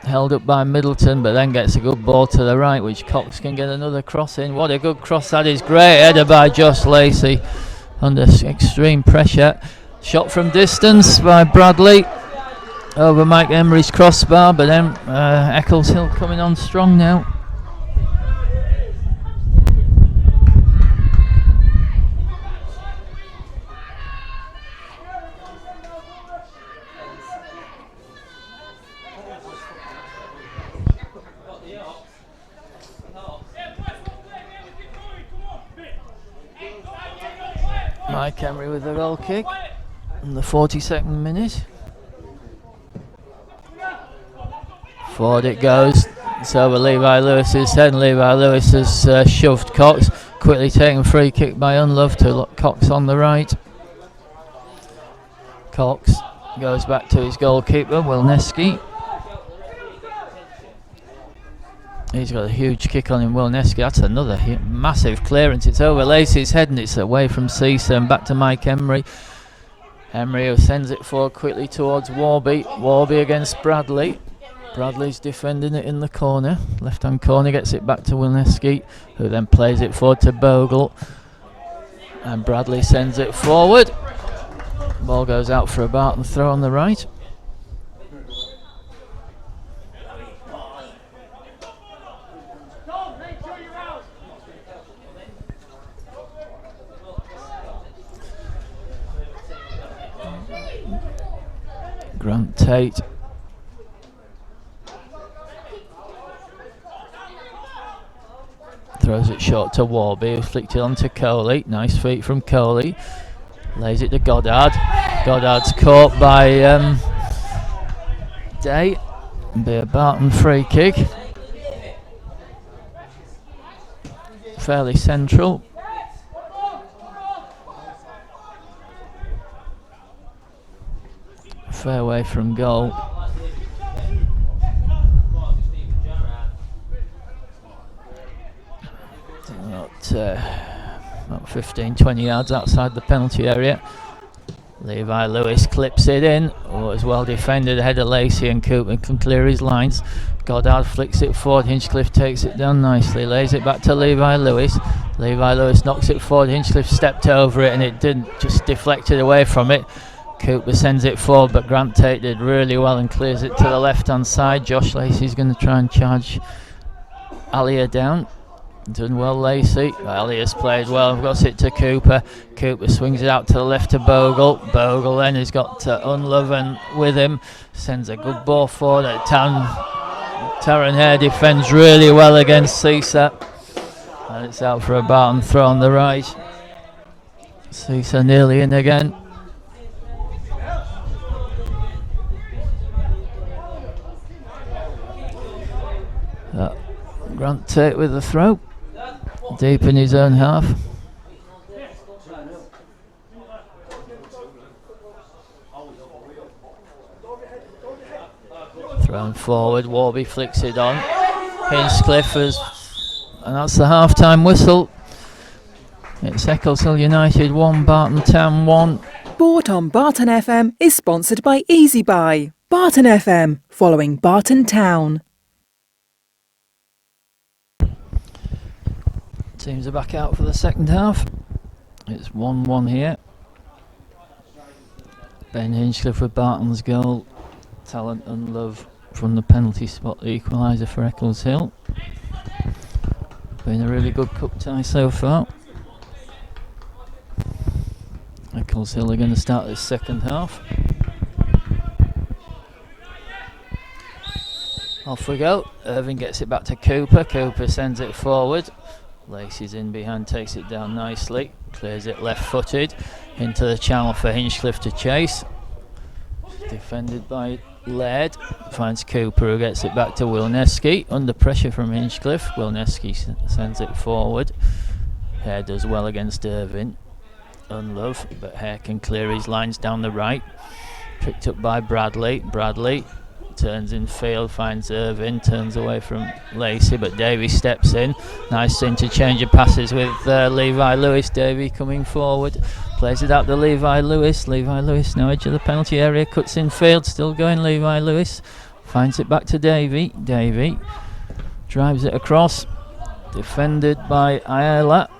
held up by Middleton, but then gets a good ball to the right, which Cox can get another cross in. What a good cross that is. Great header by Josh Lacey under extreme pressure. Shot from distance by Bradley over Mike Emery's crossbar, but then Eccleshill coming on strong now. Mike Emery with the goal kick in the 42nd minute. Forward it goes. It's over Levi Lewis's head, and Levi Lewis has shoved Cox. Quickly taken free kick by Unlove to Cox on the right. Cox goes back to his goalkeeper, Wilneski. He's got a huge kick on him, Wilneski. That's another massive clearance. It's over Lacey's head and it's away from Cisa and back to Mike Emery. Emery who sends it forward quickly towards Warby. Warby against Bradley. Bradley's defending it in the corner. Left-hand corner, gets it back to Wilneski, who then plays it forward to Bogle. And Bradley sends it forward. Ball goes out for a Barton throw on the right. Grant Tate throws it short to Warby, who flicked it on to Coley. Nice feet from Coley. Lays it to Goddard. Goddard's caught by Day. It'll be a Barton free kick. Fairly central. Fair way from goal. About 15-20 yards outside the penalty area. Levi Lewis clips it in. Oh, it's well defended ahead of Lacey, and Cooper can clear his lines. Goddard flicks it forward. Hinchcliffe takes it down nicely. Lays it back to Levi Lewis. Levi Lewis knocks it forward. Hinchcliffe stepped over it and it didn't, just deflected away from it. Cooper sends it forward, but Grant Tate did really well and clears it to the left-hand side. Josh Lacey's going to try and charge Alia down. Done well, Lacey. Alia's played well. Got it to Cooper. Cooper swings it out to the left to Bogle. Bogle then has got Unloven with him. Sends a good ball forward. Taron Hare defends really well against Cisa. And it's out for a Barton throw on the right. Cisa nearly in again. Grant Tate with the throw. Deep in his own half. Thrown forward, Warby flicks it on. Hinchcliffe and that's the half-time whistle. It's Eccleshill United 1, Barton Town 1. Sport on Barton FM is sponsored by Easy Buy. Barton FM, following Barton Town. Teams are back out for the second half. It's 1-1 here. Ben Hinchcliffe with Barton's goal. Talent and Love from the penalty spot, the equaliser for Eccleshill. Been a really good cup tie so far. Eccleshill are going to start this second half. Off we go. Irving gets it back to Cooper. Cooper sends it forward. Lacey's in behind, takes it down nicely, clears it left-footed into the channel for Hinchcliffe to chase. Defended by Laird, finds Cooper who gets it back to Wilneski, under pressure from Hinchcliffe. Wilneski sends it forward. Hare does well against Irving. Unlove, but Hare can clear his lines down the right. Picked up by Bradley. Bradley turns in field, finds Irving, turns away from Lacey, but Davey steps in. Nice interchange of passes with Levi Lewis. Davey coming forward, plays it out to Levi Lewis. Levi Lewis now edge of the penalty area, cuts in field, still going Levi Lewis. Finds it back to Davey. Davey drives it across, defended by Ayala.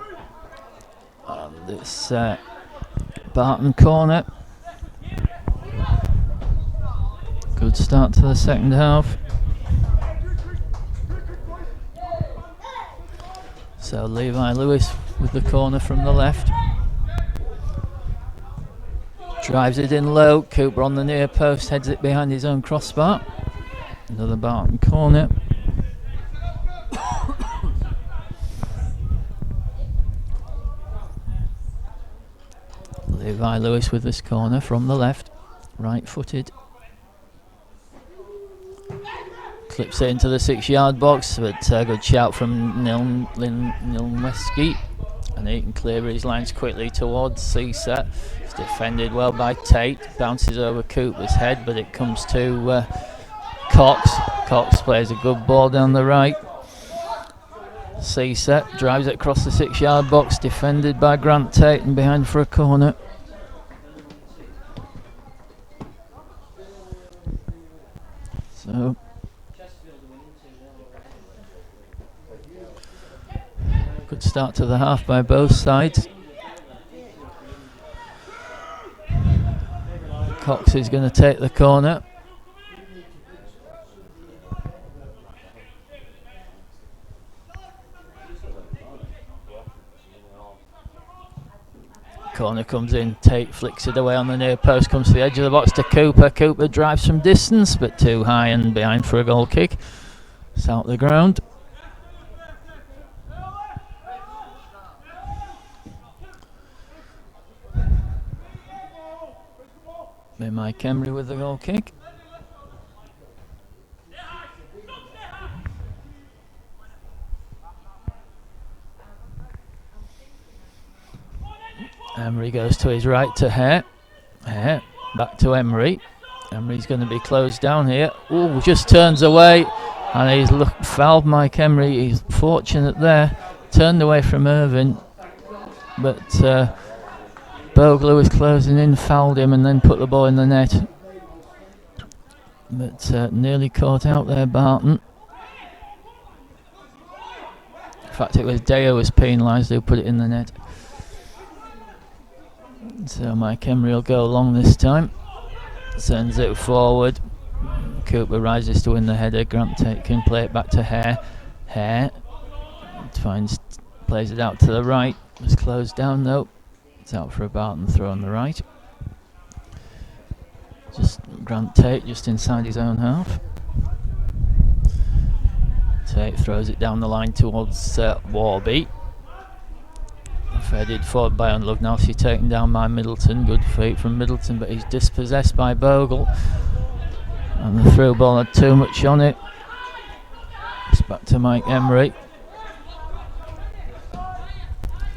And it's Barton corner. Good start to the second half. So Levi Lewis with the corner from the left. Drives it in low. Cooper on the near post, heads it behind his own crossbar. Another Barton corner. Levi Lewis with this corner from the left. Right-footed. Clips it into the 6-yard box, but a good shout from Nilmweski. and he can clear his lines quickly towards Cisa. It's defended well by Tate, bounces over Cooper's head, but it comes to Cox. Cox plays a good ball down the right. Cisa drives it across the 6-yard box, defended by Grant Tate and behind for a corner. So good start to the half by both sides. Cox is going to take the corner. Corner comes in, Tate flicks it away on the near post, comes to the edge of the box to Cooper. Cooper drives from distance, but too high and behind for a goal kick. It's out the ground. Mike Emery with the goal kick. Emery goes to his right to Hare. Hare back to Emery. Emery's going to be closed down here. Ooh, just turns away, and he's fouled Mike Emery. He's fortunate there. Turned away from Irvin, but Bogle was closing in, fouled him, and then put the ball in the net. But nearly caught out there, Barton. In fact, it was Deo was penalised who put it in the net. So Mike Emery will go long this time. Sends it forward. Cooper rises to win the header. Grant Tate can play it back to Hare. Hare plays it out to the right. It's closed down though. It's out for a Barton throw on the right. Just Grant Tate just inside his own half. Tate throws it down the line towards Warby. Headed forward by Unlove. Now she's taken down by Middleton. Good feet from Middleton, but he's dispossessed by Bogle. And the through ball had too much on it. It's back to Mike Emery.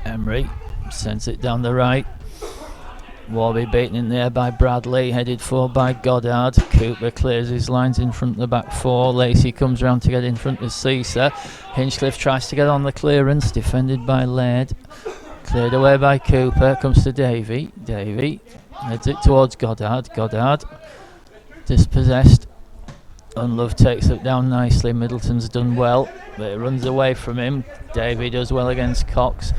Emery sends it down the right. Warby beaten in there by Bradley. Headed forward by Goddard. Cooper clears his lines in front of the back four. Lacey comes round to get in front of Cisa. Hinchcliffe tries to get on the clearance. Defended by Laird. Cleared away by Cooper, comes to Davey. Davey heads it towards Goddard. Goddard dispossessed. Unlove takes it down nicely. Middleton's done well, but it runs away from him. Davey does well against Cox.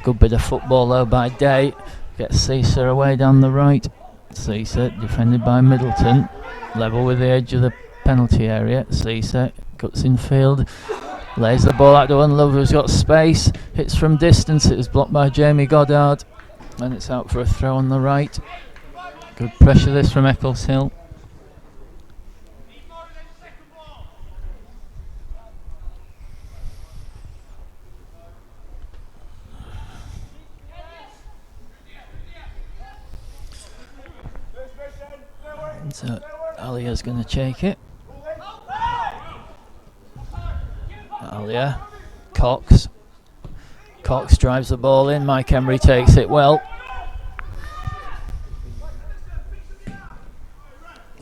Good bit of football though by Day. Gets Cisa away down the right. Cisa defended by Middleton. Level with the edge of the penalty area. Cisa cuts in field. Lays the ball out to Unlove, who's got space. Hits from distance. It was blocked by Jamie Goddard. And it's out for a throw on the right. Good pressure this from Eccleshill. So Alia's going to take it. Alia, Cox drives the ball in. Mike Emery takes it well.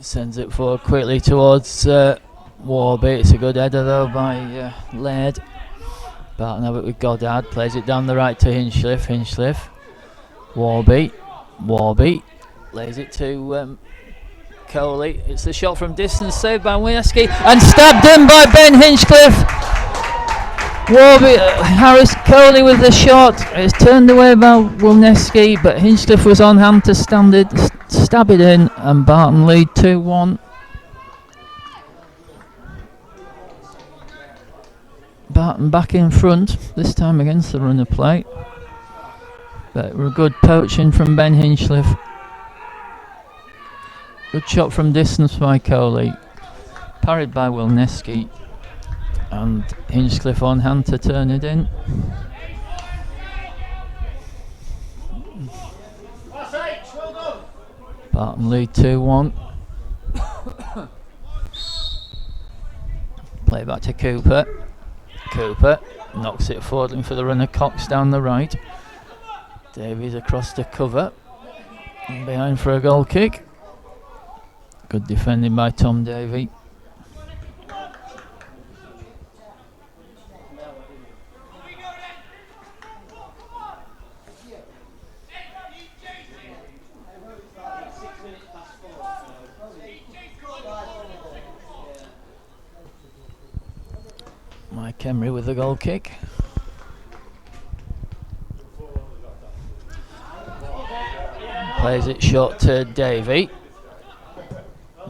Sends it forward quickly towards Warby. It's a good header though by Laird. Barton have it with Goddard. Plays it down the right to Hinchcliffe. Hinchcliffe. Warby. Lays it to Coley. It's the shot from distance, saved by Wineski and stabbed in by Ben Hinchcliffe. Warby, Harris Coley with the shot. It's turned away by Wilneski, but Hinchcliffe was on hand to stab it in, and Barton lead 2-1. Barton back in front, this time against the runner play. But a good poaching from Ben Hinchcliffe. Good shot from distance by Coley. Parried by Wilneski. And Hinchcliffe on hand to turn it in. Barton lead 2-1. Play back to Cooper. Cooper knocks it forward looking for the runner. Cox down the right. Davies across the cover. And behind for a goal kick. Good defending by Tom Davey. Mike Emery with the goal kick. Plays it short to Davey.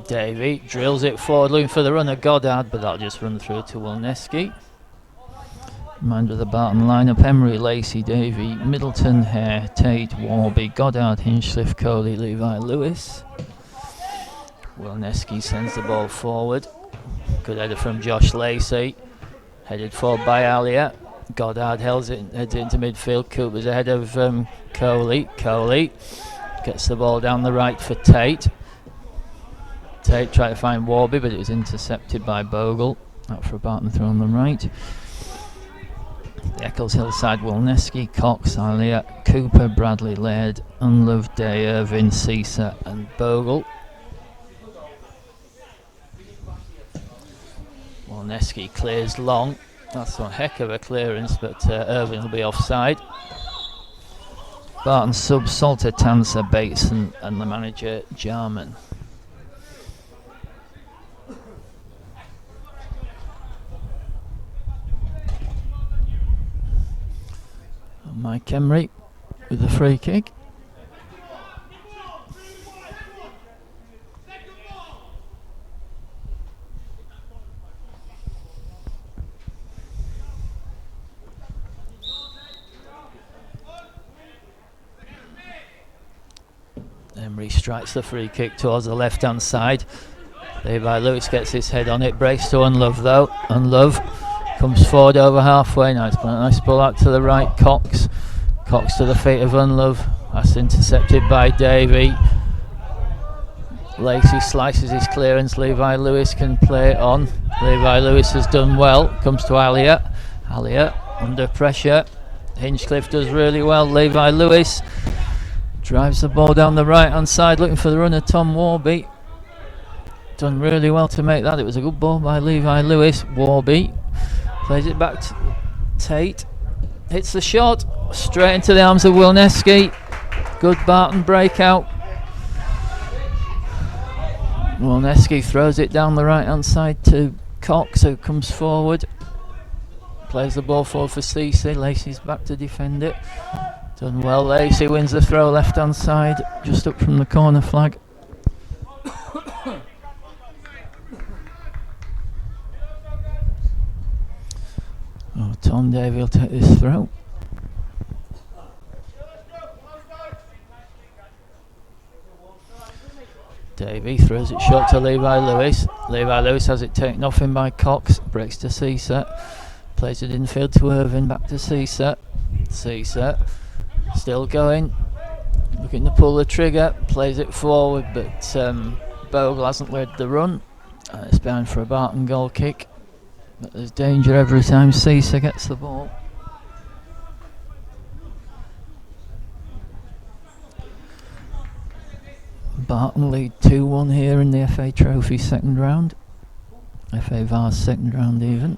Davey drills it forward looking for the runner Goddard, but that'll just run through to Wilneski. Mind with the Barton lineup: Emery, Lacey, Davey, Middleton, Hare, Tate, Warby, Goddard, Hinchcliffe, Coley, Levi, Lewis. Wilneski sends the ball forward. Good header from Josh Lacey. Headed forward by Alia. Goddard heads it into midfield. Cooper's ahead of Coley. Coley gets the ball down the right for Tate. Tate tried to find Warby, but it was intercepted by Bogle. Out for a Barton throw on the right. The Eccleshill side: Wilneski, Cox, Alia, Cooper, Bradley, Laird, Unlove, Day, Irvin, Cisa and Bogle. Wilneski clears long. That's a heck of a clearance, but Irvin will be offside. Barton sub: Salter, Tanser, Bateson and the manager Jarman. Mike Emery with the free kick. Emery strikes the free kick towards the left hand side. Levi Lewis gets his head on it, breaks to Unlove though. Unlove comes forward over halfway. Nice ball out to the right. Cox to the feet of Unlove. That's intercepted by Davey. Lacey slices his clearance. Levi Lewis can play it on. Levi Lewis has done well. Comes to Alia. Alia under pressure. Hinchcliffe does really well. Levi Lewis drives the ball down the right hand side looking for the runner Tom Warby. Done really well to make that. It was a good ball by Levi Lewis. Warby plays it back to Tate. Hits the shot straight into the arms of Wilneski. Good Barton breakout. Wilneski throws it down the right hand side to Cox, who comes forward. Plays the ball forward for Cece. Lacey's back to defend it. Done well. Lacey wins the throw left hand side, just up from the corner flag. Tom Davey will take this throw. Davey throws it short to Levi Lewis. Levi Lewis has it taken off him by Cox. Breaks to Cisa. Plays it infield to Irvin. Back to Cisa. Cisa still going. Looking to pull the trigger. Plays it forward, but Bogle hasn't led the run. It's bound for a Barton goal kick. But there's danger every time Cisa gets the ball. Barton lead 2-1 here in the FA Trophy second round. FA Vase second round even.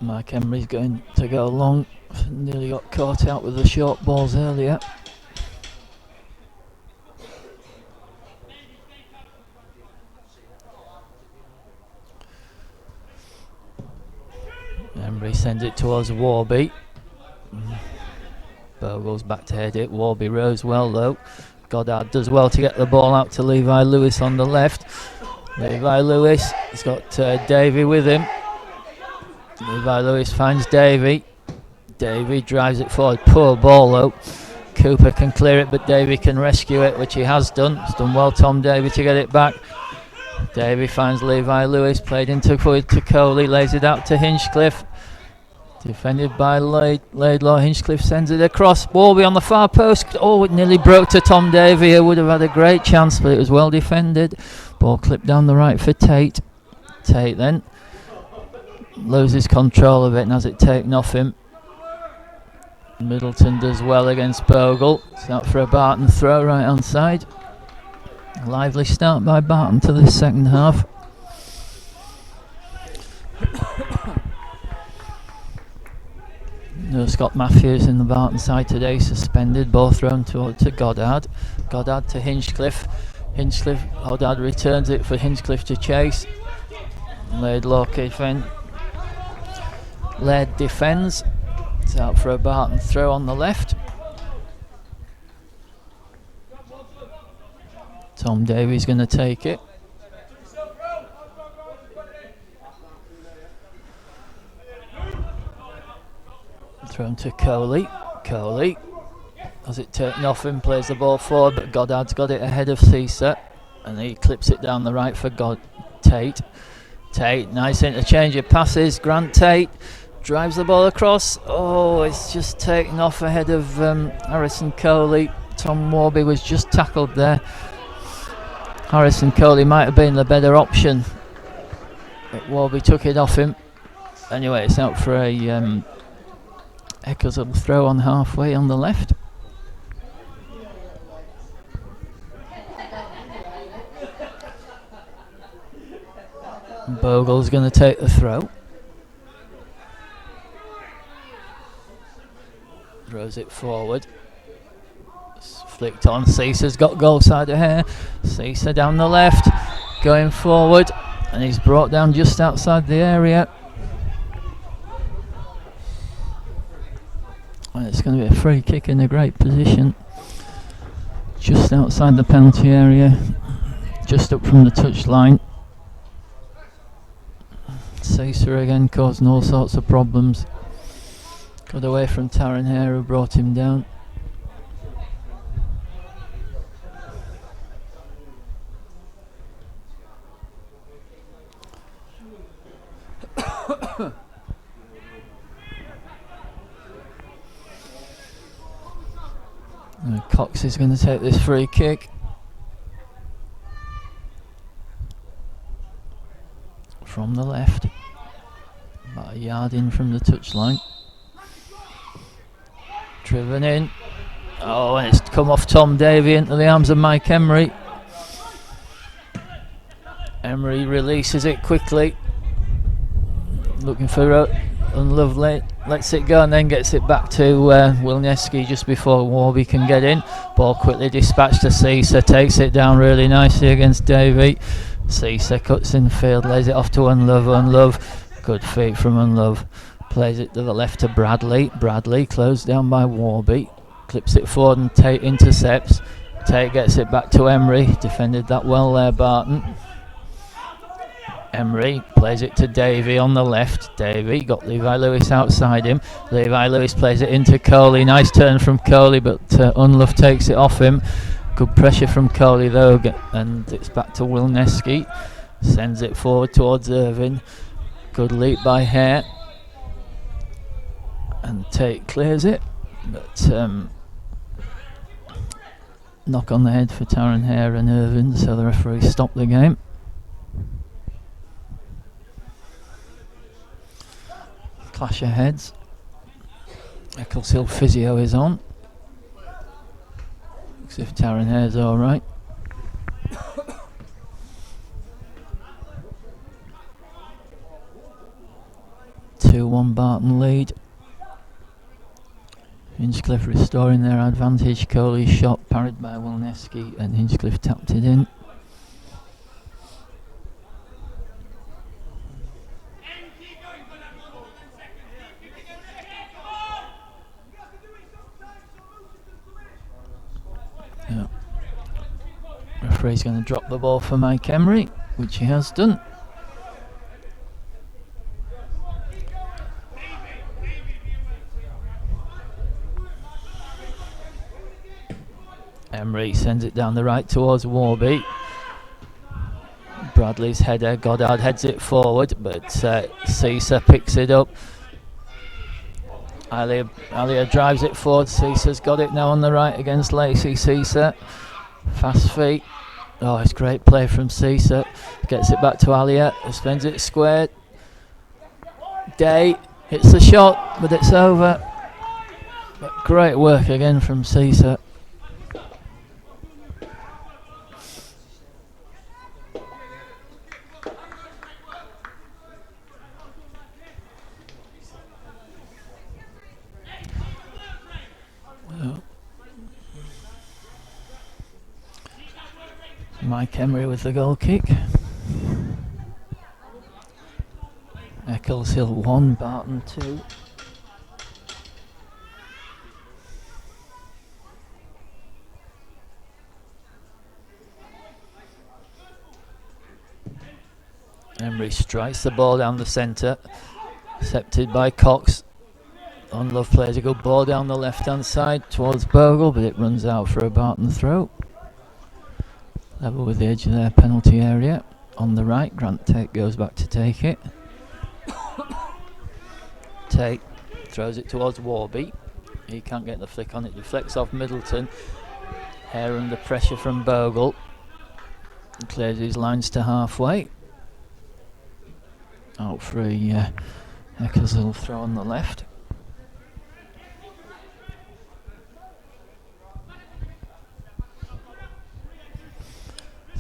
Mike Emery's going to go long. Nearly got caught out with the short balls earlier. Emery sends it towards Warby. Bogle's back to head it. Warby rows well though. Goddard does well to get the ball out to Levi Lewis on the left. Levi Lewis has got Davey with him. Levi Lewis finds Davey. Davey drives it forward. Poor ball though. Cooper can clear it, but Davey can rescue it, which he has done. He's done well, Tom Davey, to get it back. Davey finds Levi Lewis. Played into forward to Coley. Lays it out to Hinchcliffe. Defended by Laidlaw. Hinchcliffe sends it across. Warby on the far post. Oh, it nearly broke to Tom Davey, who would have had a great chance, but it was well defended. Ball clipped down the right for Tate. Tate then loses control of it and has it taken off him. Middleton does well against Bogle. It's out for a Barton throw right hand side. A lively start by Barton to the second half. No Scott Matthews in the Barton side today, suspended. Ball thrown to Goddard. Goddard to Hinchcliffe. Goddard returns it for Hinchcliffe to chase. Laidlaw Laird defends. It's out for a Barton throw on the left. Tom Davies going to take it. Thrown to Coley. Coley has it taken off him, plays the ball forward, but Goddard's got it ahead of Cesar, and he clips it down the right for Tate. Tate, nice interchange of passes. Grant Tate drives the ball across. Oh, it's just taken off ahead of Harrison Coley. Tom Warby was just tackled there. Harrison Coley might have been the better option, but Warby took it off him. Anyway, it's out for a Eccleshill throw on halfway on the left. Bogle's going to take the throw. Throws it forward. It's flicked on. Caesar's got goal side of hair. Caesar down the left, going forward, and he's brought down just outside the area. And it's going to be a free kick in a great position, just outside the penalty area, just up from the touchline. Caesar again causing all sorts of problems. Got away from Taron Hare, who brought him down. Cox is going to take this free kick. From the left. About a yard in from the touchline. Driven in. Oh, and it's come off Tom Davey into the arms of Mike Emery. Emery releases it quickly. Looking for Unlovely, lets it go and then gets it back to Wilneski just before Warby can get in. Ball quickly dispatched to Cesar, takes it down really nicely against Davey. Cesar cuts in field, lays it off to Unlove. Good feet from Unlove. Plays it to the left to Bradley. Bradley closed down by Warby. Clips it forward and Tate intercepts. Tate gets it back to Emery. Defended that well there, Barton. Emery plays it to Davey on the left. Davey got Levi Lewis outside him. Levi Lewis plays it into Coley. Nice turn from Coley, but Unlove takes it off him. Good pressure from Coley though, and it's back to Wilneski. Sends it forward towards Irvine. Good leap by Hare. And Tate clears it, but knock on the head for Taron Hare and Irvine, so the referee stopped the game. Clash of heads. Eccleshill physio is on. Looks if Taron Hare's alright. (2-1) Barton lead. Hinchcliffe restoring their advantage. Coley's shot parried by Wilneski and Hinchcliffe tapped it in. Yeah. Referee's going to drop the ball for Mike Emery, which he has done. Emery sends it down the right towards Warby. Bradley's header. Goddard heads it forward, but Cesar picks it up. Alia drives it forward. Caesar's got it now on the right against Lacey. Caesar, fast feet. Oh, it's great play from Caesar. Gets it back to Alia. Spends it squared. Day hits the shot, but it's over. But great work again from Caesar. Mike Emery with the goal kick. Eccleshill 1, Barton 2. Emery strikes the ball down the centre, accepted by Cox. Unlove plays a good ball down the left hand side towards Bogle, but it runs out for a Barton throw. Level with the edge of their penalty area. On the right, Grant Tate goes back to take it. Tate throws it towards Warby. He can't get the flick on it, deflects off Middleton. Hare under pressure from Bogle. Clears his lines to halfway. Out for a Eccleshill throw on the left.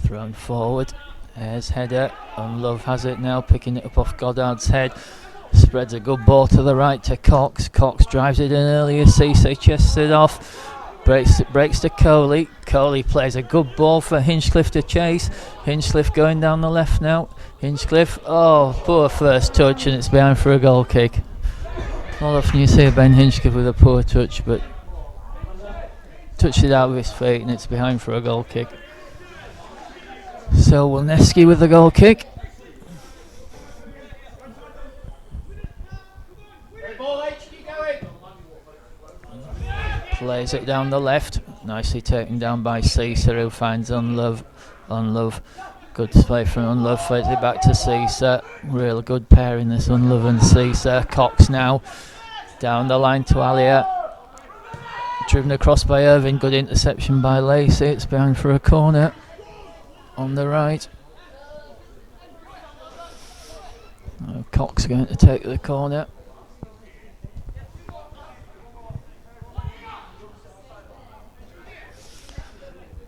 Thrown forward. Hare's header. Unlove has it now, picking it up off Goddard's head. Spreads a good ball to the right to Cox. Cox drives it in earlier. Cisse chests it off. Breaks to Coley. Coley plays a good ball for Hinchcliffe to chase. Hinchcliffe going down the left now. Hinchcliffe, oh, poor first touch, and it's behind for a goal kick. Not often you see Ben Hinchcliffe with a poor touch, but touched it out with his feet and it's behind for a goal kick. So Wilneski with the goal kick. Plays it down the left, nicely taken down by Caesar, who finds Unlove. Unlove, good play from Unlove, plays it back to Caesar. Real good pair in this, Unlove and Caesar. Cox now, down the line to Alia. Driven across by Irving, good interception by Lacey. It's behind for a corner on the right. Cox going to take the corner.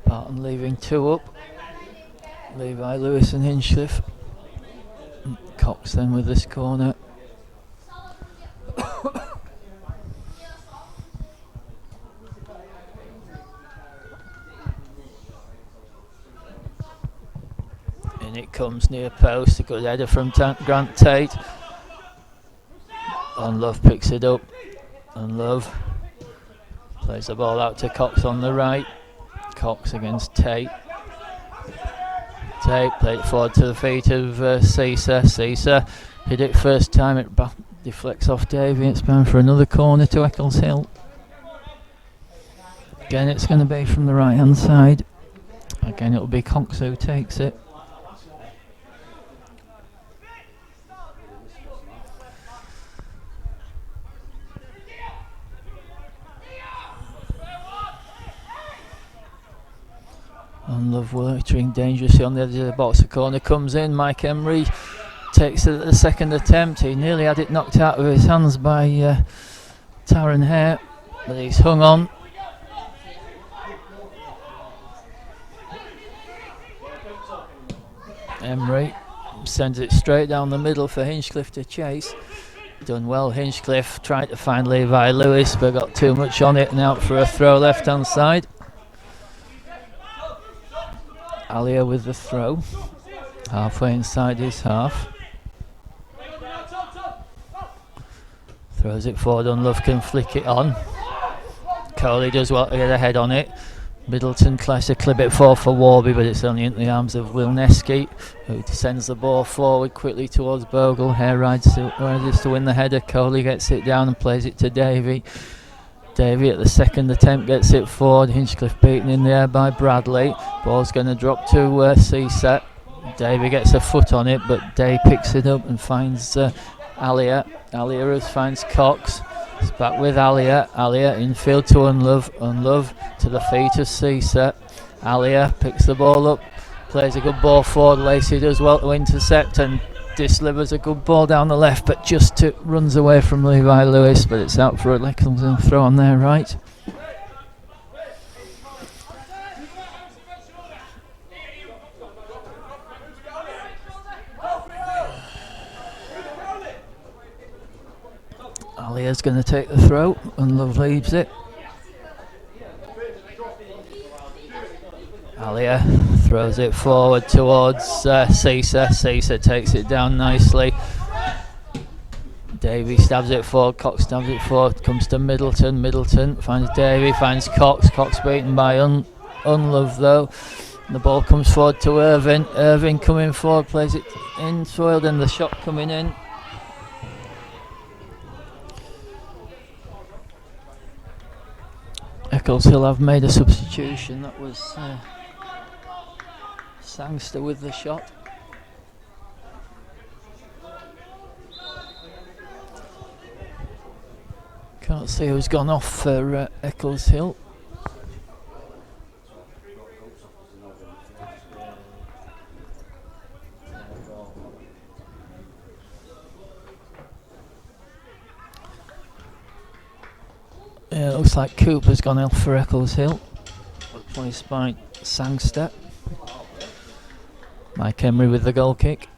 Barton leaving 2 up. Levi, Lewis and Hinchcliffe. Cox then with this corner. In it comes near post, a good header from Grant Tate. Unlove picks it up. Unlove plays the ball out to Cox on the right. Cox against Tate. Tate played it forward to the feet of Caesar. Caesar hit it first time, it deflects off Davey. It's bound for another corner to Eccleshill. Again, it's going to be from the right hand side. Again, it'll be Cox who takes it. Unlove working dangerously on the edge of the box. The corner comes in. Mike Emery takes it at the second attempt. He nearly had it knocked out of his hands by Taron Hare, but he's hung on. Emery sends it straight down the middle for Hinchcliffe to chase. Done well, Hinchcliffe tried to find Levi Lewis, but got too much on it and out for a throw left hand side. Alia with the throw, halfway inside his half. Throws it forward, Unlove can flick it on. Coley does well to get a head on it. Middleton tries to clip it forward for Warby, but it's only into the arms of Wilneski, who sends the ball forward quickly towards Bogle. Hare rides to win the header. Coley gets it down and plays it to Davey. Davey at the second attempt gets it forward. Hinchcliffe beaten in the air by Bradley. Ball's going to drop to Caesar. Davey gets a foot on it, but Day picks it up and finds Alia. Alia finds Cox. It's back with Alia. Alia infield to Unlove. Unlove to the feet of Cisa. Alia picks the ball up, plays a good ball forward. Lacey does well to intercept and delivers a good ball down the left, but just runs away from Levi Lewis, but it's out for a Eccleshill throw on their right. Alia's going to take the throw, and Love leaves it. Alia throws it forward towards Cisa. Cisa takes it down nicely. Davey stabs it forward, Cox stabs it forward, comes to Middleton. Middleton finds Davey, finds Cox. Cox beaten by Unlove though. The ball comes forward to Irvin. Irvin coming forward, plays it in, soiled, and the shot coming in. Eccleshill have made a substitution. That was Sangster with the shot. Can't see who's gone off for Eccleshill. Yeah, it looks like Cooper's gone off for Eccleshill, replaced by Sangster. Mike Emery with the goal kick.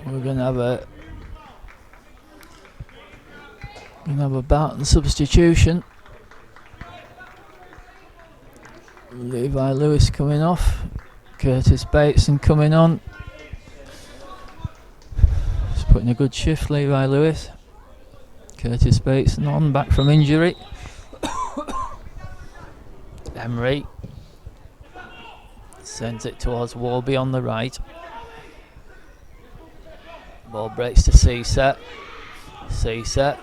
We're going to have a Barton substitution. Levi Lewis coming off, Curtis Bateson coming on. He's putting a good shift, Levi Lewis. Curtis Bateson on, back from injury. Emery sends it towards Warby on the right. Ball breaks to Cisa. Cisa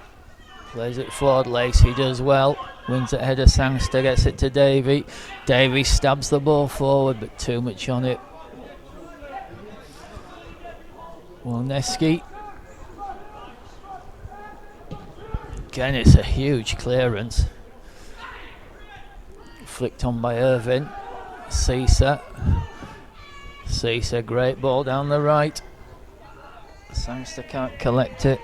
plays it forward. Lacey does well. Wins it ahead of Sangster, gets it to Davey. Davey stabs the ball forward, but too much on it. Wolneski. Again, it's a huge clearance. Flicked on by Irvin. Cisa. Cisa, great ball down the right. Sangster can't collect it.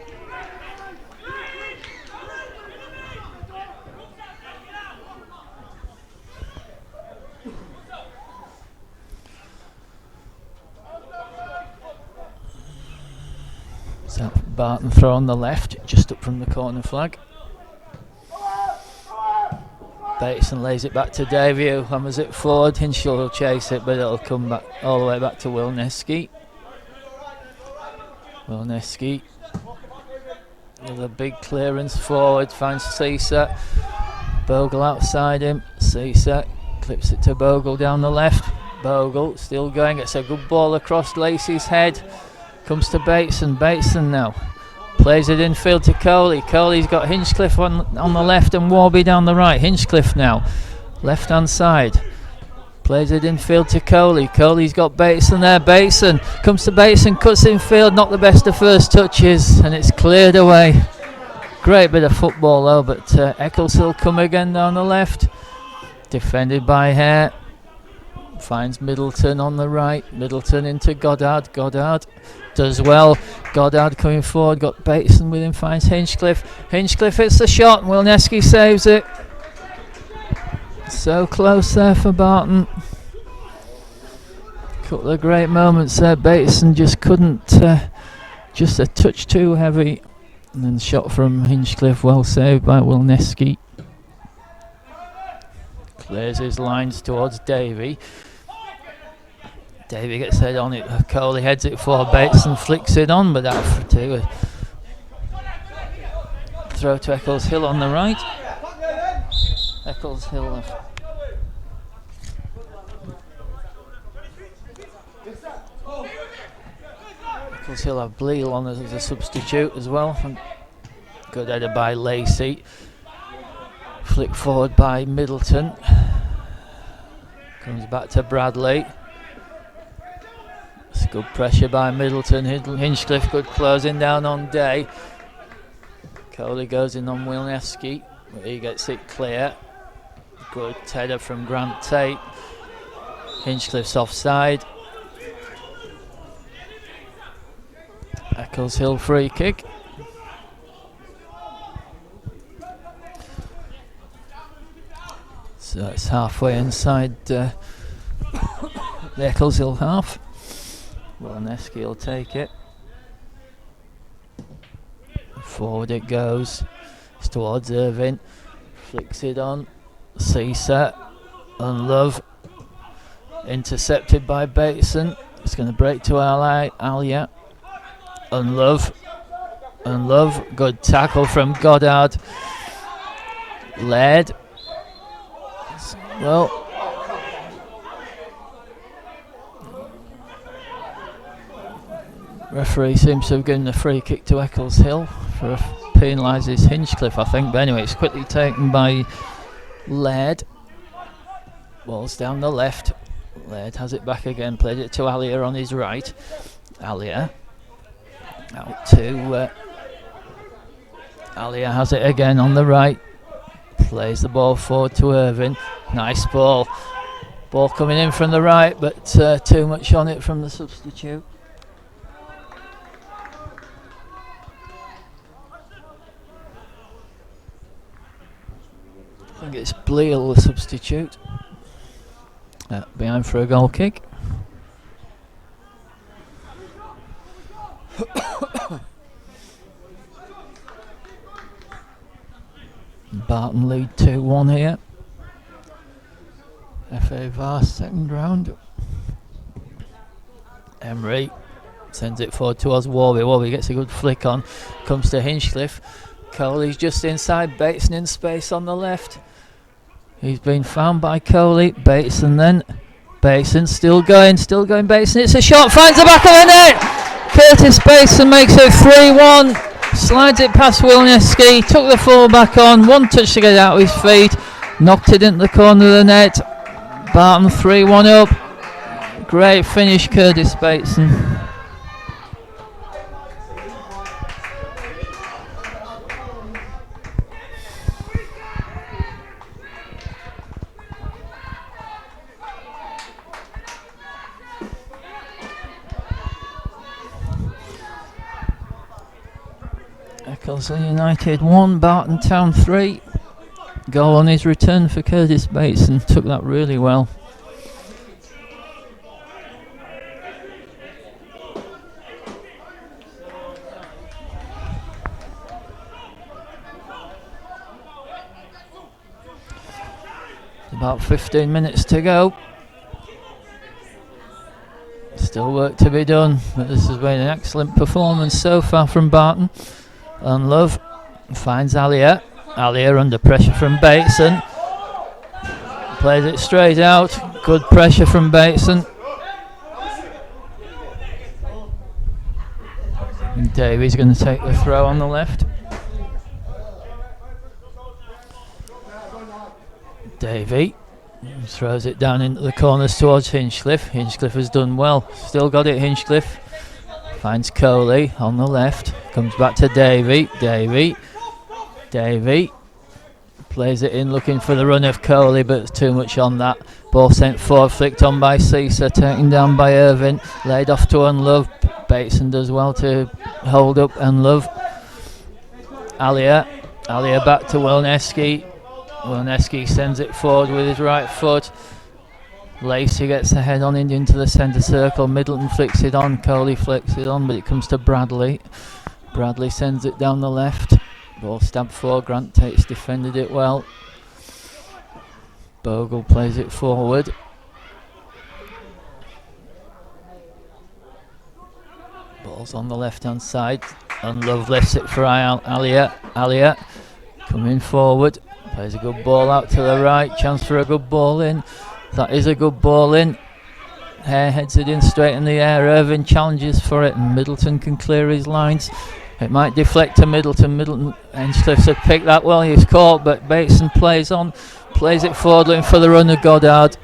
So Barton throw on the left, just up from the corner flag. Bateson lays it back to Davey, who hammers it forward. Hinshaw will chase it, but it'll come back all the way back to Wolneski. Wolneski with a big clearance forward, finds Cisa. Bogle outside him. Cisa clips it to Bogle down the left. Bogle still going, gets a good ball across Lacey's head. Comes to Bateson. Bateson now plays it infield to Coley. Coley's got Hinchcliffe on the left and Warby down the right. Hinchcliffe now, left hand side. Plays it infield to Coley. Coley's got Bateson there. Bateson comes to Bateson, cuts infield. Not the best of first touches, and it's cleared away. Great bit of football though, but Eccleshill come again down the left. Defended by Hare. Finds Middleton on the right. Middleton into Goddard. Goddard does well. Goddard coming forward. Got Bateson with him. Finds Hinchcliffe. Hinchcliffe hits the shot. Wolneski saves it. So close there for Barton. Couple of great moments there. Bateson just couldn't. Just a touch too heavy. And then shot from Hinchcliffe. Well saved by Wolneski. Clears his lines towards Davey. Davey gets head on it. Coley heads it for Bateson, flicks it on, but that to throw to Eccleshill on the right. Eccleshill have Bleal on as a substitute as well. Good header by Lacey. Flick forward by Middleton. Comes back to Bradley. It's good pressure by Middleton. Hinchcliffe good closing down on Day. Coley goes in on Wilneski. He gets it clear. Good header from Grant Tate. Hinchcliffe's offside. Eccleshill free kick. So it's halfway inside the Eccleshill half. Wilneski will take it. Forward it goes. It's towards Irvine. Flicks it on. Caesar and Love. Intercepted by Bateson. It's going to break to Alia. And Love. Good tackle from Goddard. Laird. Well, referee seems to have given a free kick to Eccleshill for penalises Hinchcliffe, I think. But anyway, it's quickly taken by Laird. Ball's down the left. Laird has it back again. Played it to Alia on his right. Alia out to Alia has it again on the right. Plays the ball forward to Irvine. Nice ball. Ball coming in from the right, but too much on it from the substitute. I think it's Bleal, the substitute. Behind for a goal kick. Barton lead 2-1 here. FA Vase second round. Emery sends it forward towards Warby. Warby gets a good flick on. Comes to Hinchcliffe. Coley's just inside. Bateson in space on the left. He's been found by Coley. Bateson then. Bateson still going Bateson. It's a shot. Finds the back of the net. Curtis Bateson makes it 3-1. Slides it past Wilneski, took the full back on, one touch to get it out of his feet, knocked it into the corner of the net. Barton 3-1 up. Great finish, Curtis Bateson. Eccleshill United 1, Barton Town 3. Goal on his return for Curtis Bateson. Took that really well. About 15 minutes to go. Still work to be done, but this has been an excellent performance so far from Barton. And Love finds Alia. Alia under pressure from Bateson. Plays it straight out. Good pressure from Bateson. And Davy's going to take the throw on the left. Davy throws it down into the corners towards Hinchcliffe. Hinchcliffe has done well. Still got it, Hinchcliffe. Finds Coley on the left. Comes back to Davy. Davy plays it in, looking for the run of Coley, but it's too much on that. Ball sent forward, flicked on by Caesar, taken down by Irvine. Laid off to Unlove. Bateson does well to hold up Unlove. Alia back to Wilneski. Wilneski sends it forward with his right foot. Lacey gets the head on into the centre circle. Middleton flicks it on. Coley flicks it on, but it comes to Bradley. Bradley sends it down the left. Ball stabbed forward. Grant Tate's defended it well. Bogle plays it forward. Ball's on the left hand side. And Love lifts it for Alia. Alia coming forward. Plays a good ball out to the right. Chance for a good ball in. That is a good ball in. Hare heads it in straight in the air. Irvine challenges for it, and Middleton can clear his lines. It might deflect to Middleton. Hinchcliffe had picked that well. He was caught, but Bateson plays on. Plays it forward, looking for the run of Goddard.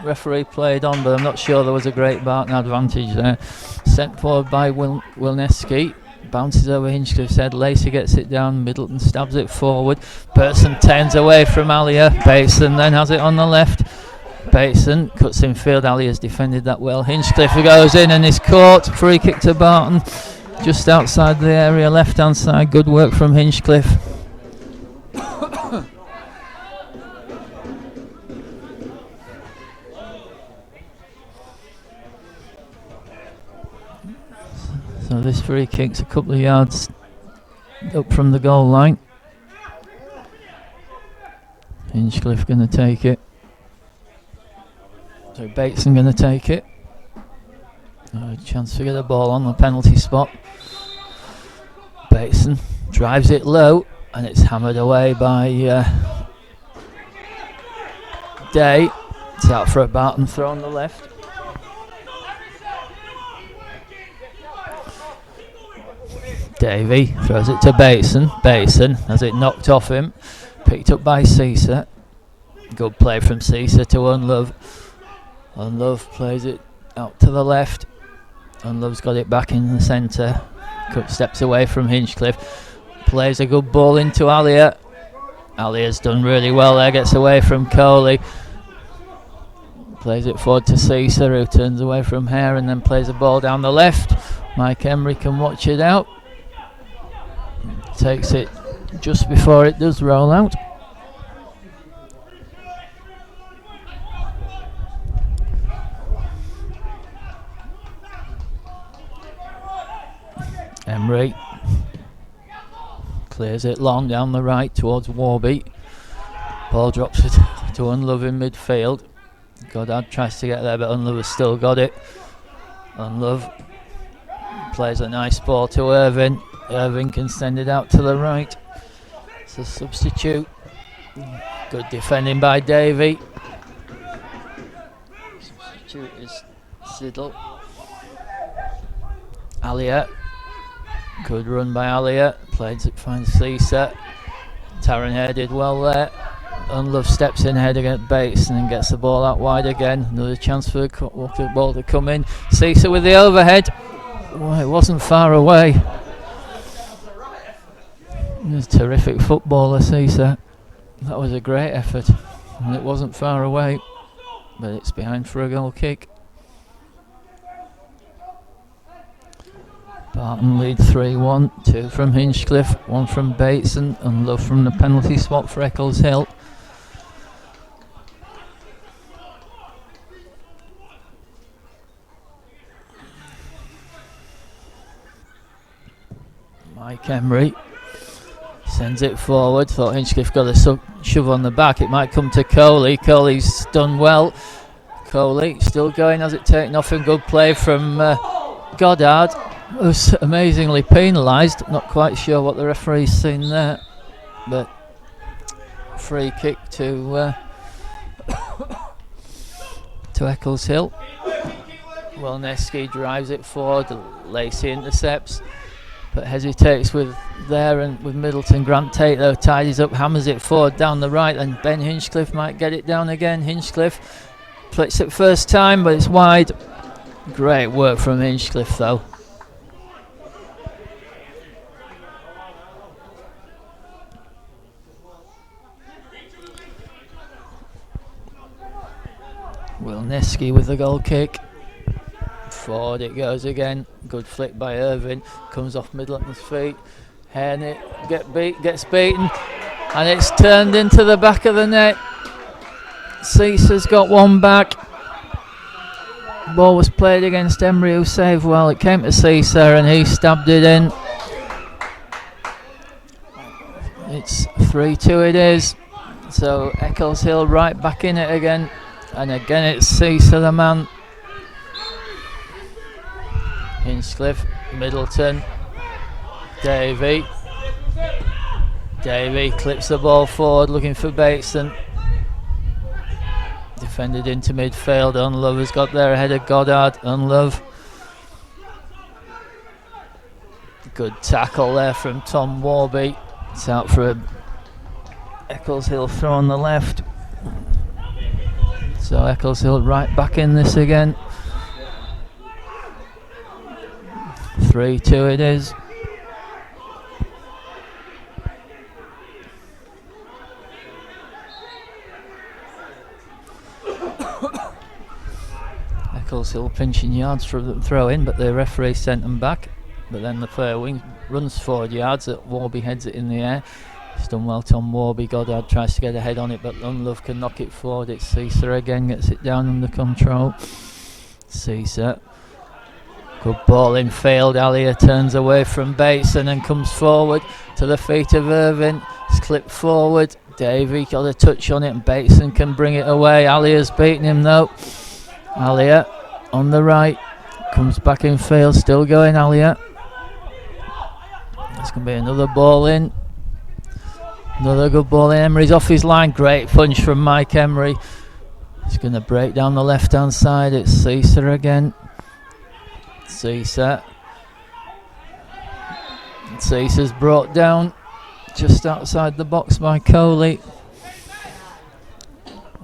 referee played on, but I'm not sure there was a great Barton advantage there. Sent forward by Wilneski. Bounces over Hinchcliffe's head. Lacey gets it down. Middleton stabs it forward. Burton turns away from Alia. Bateson then has it on the left. Bateson cuts in field. Alia's defended that well. Hinchcliffe goes in and is caught. Free kick to Barton. Just outside the area, left hand side. Good work from Hinchcliffe. So this free kick's a couple of yards up from the goal line. Hinchcliffe going to take it. So Bateson going to take it. Chance to get the ball on the penalty spot. Bateson drives it low and it's hammered away by Day. It's out for a Barton throw on the left. Davey throws it to Bateson. Bateson has it knocked off him. Picked up by Caesar. Good play from Caesar to Unlove. Unlove plays it out to the left. Unlove's got it back in the centre. Steps away from Hinchcliffe. Plays a good ball into Alia. Alia's done really well there. Gets away from Coley. Plays it forward to Caesar, who turns away from Hare and then plays the ball down the left. Mike Emery can watch it out. Takes it just before it does roll out. Emery clears it long down the right towards Warby. Ball drops it to Unlove in midfield. Goddard tries to get there, but Unlove has still got it. Unlove plays a nice ball to Irving. Irving can send it out to the right. It's a substitute. Good defending by Davey. Substitute is Siddle. Alia. Good run by Alia. Plays it, finds Caesar. Taron Hare did well there. Unlove steps in ahead against Bates and then gets the ball out wide again. Another chance for the ball to come in. Caesar with the overhead. Oh, it wasn't far away. He was a terrific footballer, Caesar. That was a great effort. And it wasn't far away. But it's behind for a goal kick. Barton lead 3-1. 2 from Hinchcliffe, 1 from Bateson, and Love from the penalty spot for Eccleshill. Mike Emery sends it forward. Thought Hinchcliffe got a shove on the back. It might come to Coley. Coley's done well. Coley still going. Has it taken off him? Good play from Goddard. Was amazingly penalised. Not quite sure what the referee's seen there, but free kick to Eccleshill. Wilneski drives it forward. Lacey intercepts, but hesitates with Middleton. Grant Tate though tidies up, hammers it forward down the right, and Ben Hinchcliffe might get it down again. Hinchcliffe flicks it first time, but it's wide. Great work from Hinchcliffe though. Wilneski with the goal kick. Forward it goes again. Good flick by Irving. Comes off Middleton's feet. Herney gets beaten. And it's turned into the back of the net. Caesar's got one back. Ball was played against Emery, who saved well. It came to Caesar and he stabbed it in. It's 3-2 it is. So Eccleshill right back in it again. And again it's Caesar the man. Hinchcliffe, Middleton, Davey clips the ball forward looking for Bateson. Defended into midfield. Unlove has got there ahead of Goddard. Unlove. Good tackle there from Tom Warby. It's out for a Eccleshill throw on the left. So Eccleshill right back in this again. 3-2 it is. Eccleshill pinching yards for the throw in, but the referee sent them back. But then the player runs forward yards, that Warby heads it in the air. He's done well, Tom Warby. Goddard tries to get ahead on it, but Unlove can knock it forward. It's Caesar again, gets it down under control. Caesar. Good ball in field. Alia turns away from Bates and then comes forward to the feet of Irvine. It's clipped forward. Davey got a touch on it and Bateson can bring it away. Alia's beaten him though. Alia on the right. Comes back in field. Still going Alia. There's going to be another ball in. Another good ball in. Emery's off his line. Great punch from Mike Emery. He's going to break down the left hand side. It's Caesar again. Caesar's brought down just outside the box by Coley.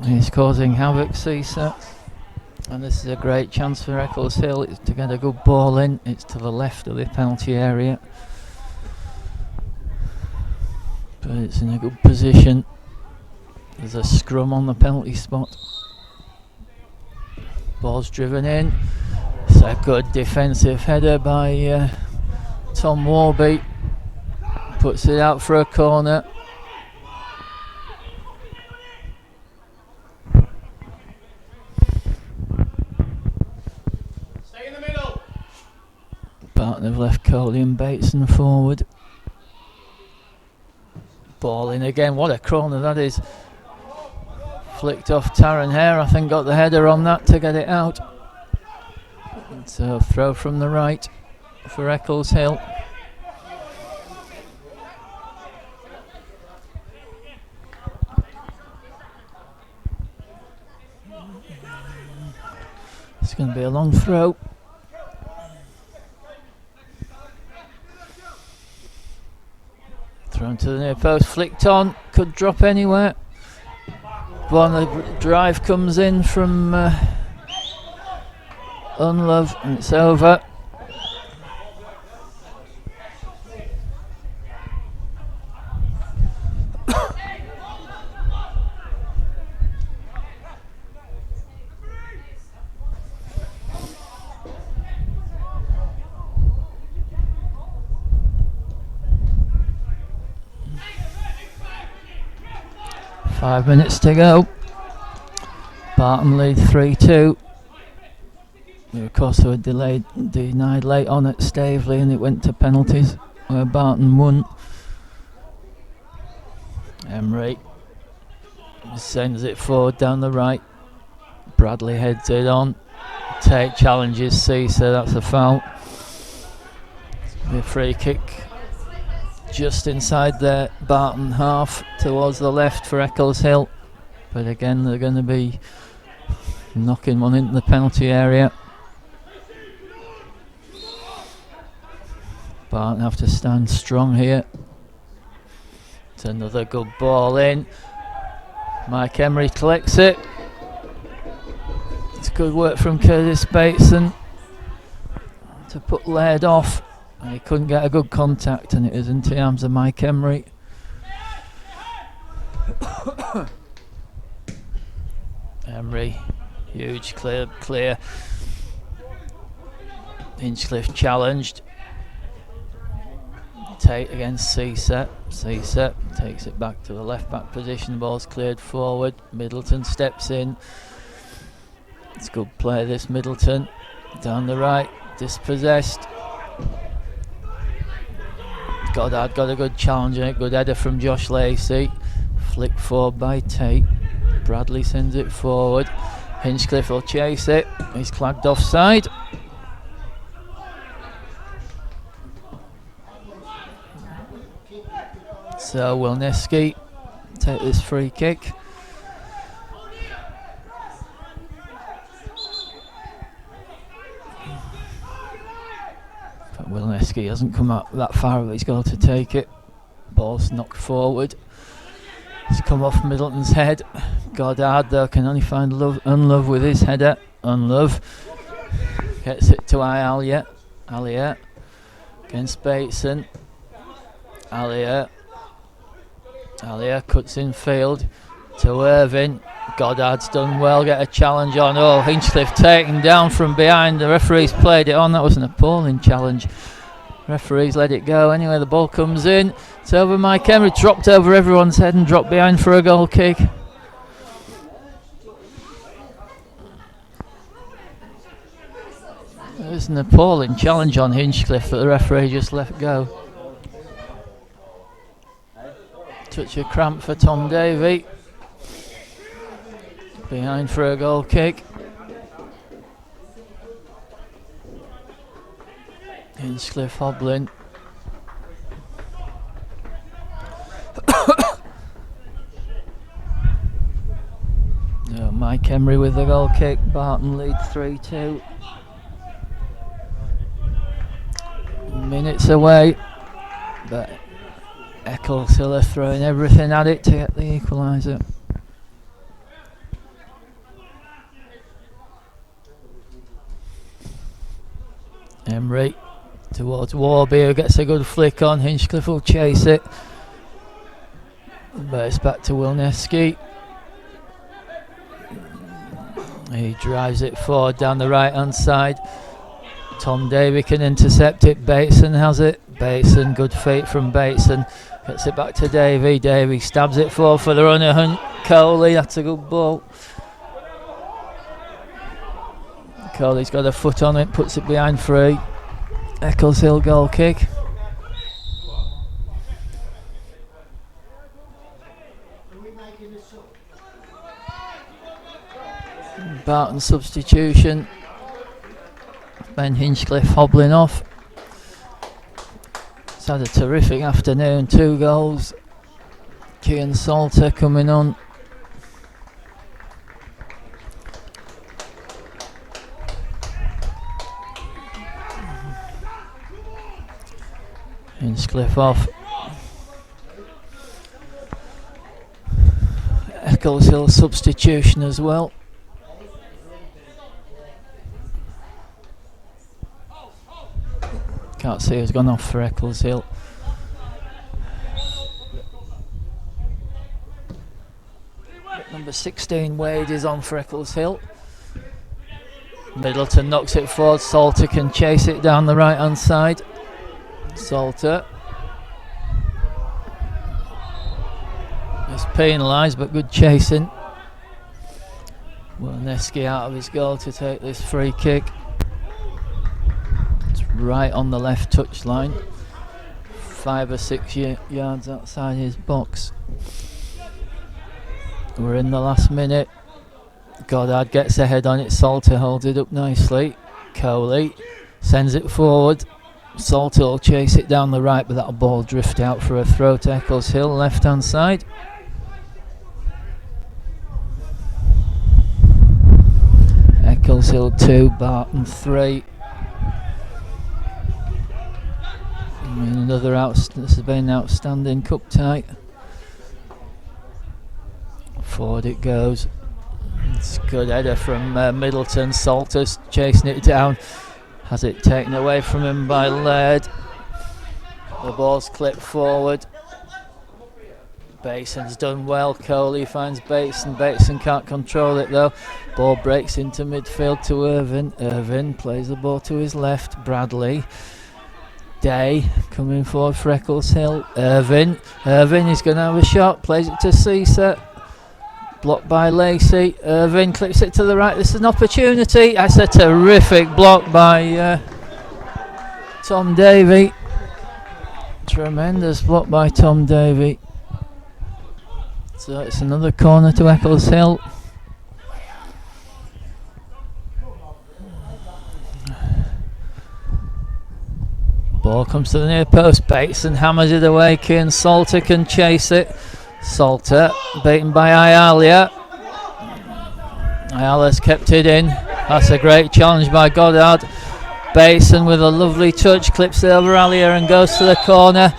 He's causing havoc, Caesar. And this is a great chance for Eccleshill to get a good ball in. It's to the left of the penalty area. But it's in a good position. There's a scrum on the penalty spot. Ball's driven in. It's a good defensive header by Tom Warby. Puts it out for a corner. Stay in the middle. Barton have left Coley and Bateson forward. Ball in again. What a corner that is. Flicked off Taron Hare. I think got the header on that to get it out. So throw from the right for Eccleshill. It's going to be a long throw. Thrown to the near post, flicked on, could drop anywhere. But the drive comes in from Unlove and it's over. Five minutes to go. Barton lead 3-2. They of course were denied late on at Staveley and it went to penalties where Barton won. Emery sends it forward down the right. Bradley heads it on. Tate challenges Caesar, that's a foul. A free kick just inside their Barton half towards the left for Eccleshill. But again they're going to be knocking one into the penalty area. Barton have to stand strong here. It's another good ball in. Mike Emery collects it. It's good work from Curtis Bateson to put Laird off. And he couldn't get a good contact and it was into the arms of Mike Emery. Emery, huge clear. Hinchcliffe challenged. Tate against Caesar. Caesar takes it back to the left back position. The ball's cleared forward. Middleton steps in. It's good play this Middleton. Down the right, dispossessed. Goddard got a good challenge on it. Good header from Josh Lacey. Flick forward by Tate. Bradley sends it forward. Hinchcliffe will chase it. He's clagged offside. So Wilneski take this free kick. But Wilneski hasn't come up that far of his goal to take it. Ball's knocked forward. It's come off Middleton's head. Goddard though can only find Unlove with his header. Unlove gets it to Alia. Alia against Bateson. Alia cuts in field to Irvine. Goddard's done well, get a challenge on. Oh, Hinchcliffe taken down from behind. The referee's played it on. That was an appalling challenge. Referees let it go. Anyway, the ball comes in. It's over Mike Emery. Dropped over everyone's head and dropped behind for a goal kick. There's an appalling challenge on Hinchcliffe that the referee just let go. Touch of cramp for Tom Davey. Behind for a goal kick. Hinchcliffe hobbling. Mike Emery with the goal kick. Barton lead 3-2. Minutes away, but Eccleshill are throwing everything at it to get the equaliser. Emery towards Warby, who gets a good flick on. Hinchcliffe will chase it, but it's back to Wilneski. He drives it forward down the right hand side. Tom Davey can intercept it. Bateson has it. Bateson, good feet from Bateson. Gets it back to Davey. Davey stabs it forward for the runner. Coley, that's a good ball. Coley's got a foot on it, puts it behind free. Eccleshill goal kick. Barton substitution. Ben Hinchcliffe hobbling off. He's had a terrific afternoon, 2 goals. Cian Salter coming on. Hinchcliffe off. Eccleshill substitution as well. Can't see who's gone off for Eccleshill. Number 16 Wade is on for Eccleshill. Middleton knocks it forward. Salter can chase it down the right hand side. Salter is penalised, but good chasing. Wilneski out of his goal to take this free kick. It's right on the left touch line, 5 or 6 yards outside his box. We're in the last minute. Goddard gets a head on it. Salter holds it up nicely. Coley sends it forward. Salter will chase it down the right, but that'll ball drift out for a throw to Eccleshill, left hand side. Eccleshill 2, Barton 3. Another this has been an outstanding cup tie. Forward it goes. It's a good header from Middleton. Salter's chasing it down. Has it taken away from him by Laird. The ball's clipped forward. Bason's done well. Coley finds Bateson. Bateson can't control it though. Ball breaks into midfield to Irvine. Irvine plays the ball to his left. Bradley. Day coming forward for Eccleshill. Irvine is going to have a shot. Plays it to Cesar. Blocked by Lacey. Irvine clips it to the right. This is an opportunity. That's a terrific block by Tom Davey. Tremendous block by Tom Davey. So it's another corner to Eccleshill. Ball comes to the near post. Bateson hammers it away. Cian Salter can chase it. Salter beaten by Ayala. Ayala's kept it in. That's a great challenge by Goddard. Bateson with a lovely touch clips it over Alia and goes to the corner.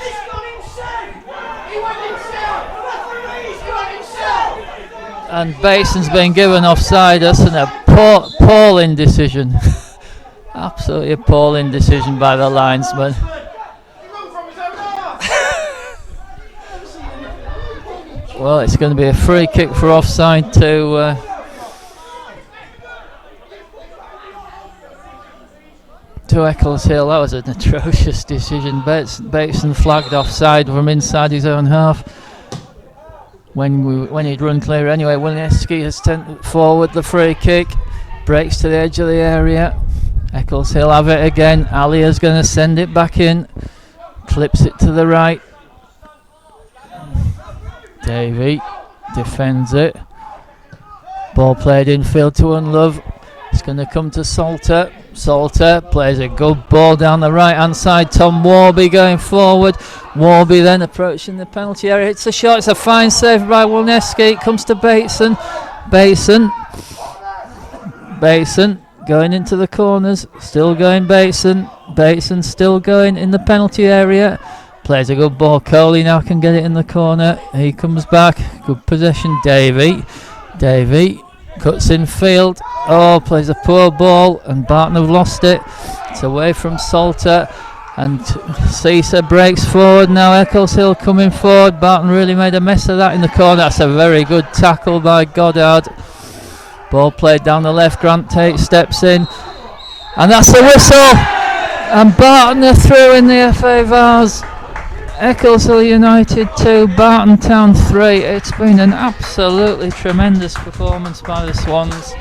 And Bateson's been given offside us, and appalling decision. Absolutely appalling decision by the linesman. Well, it's going to be a free kick for offside to Eccleshill. That was an atrocious decision. Bateson flagged offside from inside his own half when he'd run clear anyway. Wilneski has sent forward the free kick, breaks to the edge of the area. Eccleshill have it again. Alia's going to send it back in, clips it to the right. Davey defends it. Ball played infield to Unlove. It's going to come to Salter. Salter plays a good ball down the right hand side. Tom Warby going forward. Warby then approaching the penalty area. It's a shot. It's a fine save by Wilneski. It comes to Bateson. Bateson going into the corners. Still going Bateson. Bateson still going in the penalty area. Plays a good ball. Coley now can get it in the corner. He comes back. Good possession. Davey cuts in field. Oh, plays a poor ball, and Barton have lost it. It's away from Salter, and Cisa breaks forward. Now Eccleshill coming forward. Barton really made a mess of that in the corner. That's a very good tackle by Goddard. Ball played down the left. Grant Tate steps in, and that's the whistle. And Barton are through in the FA Vase. Eccleshill United 2, Barton Town 3. It's been an absolutely tremendous performance by the Swans.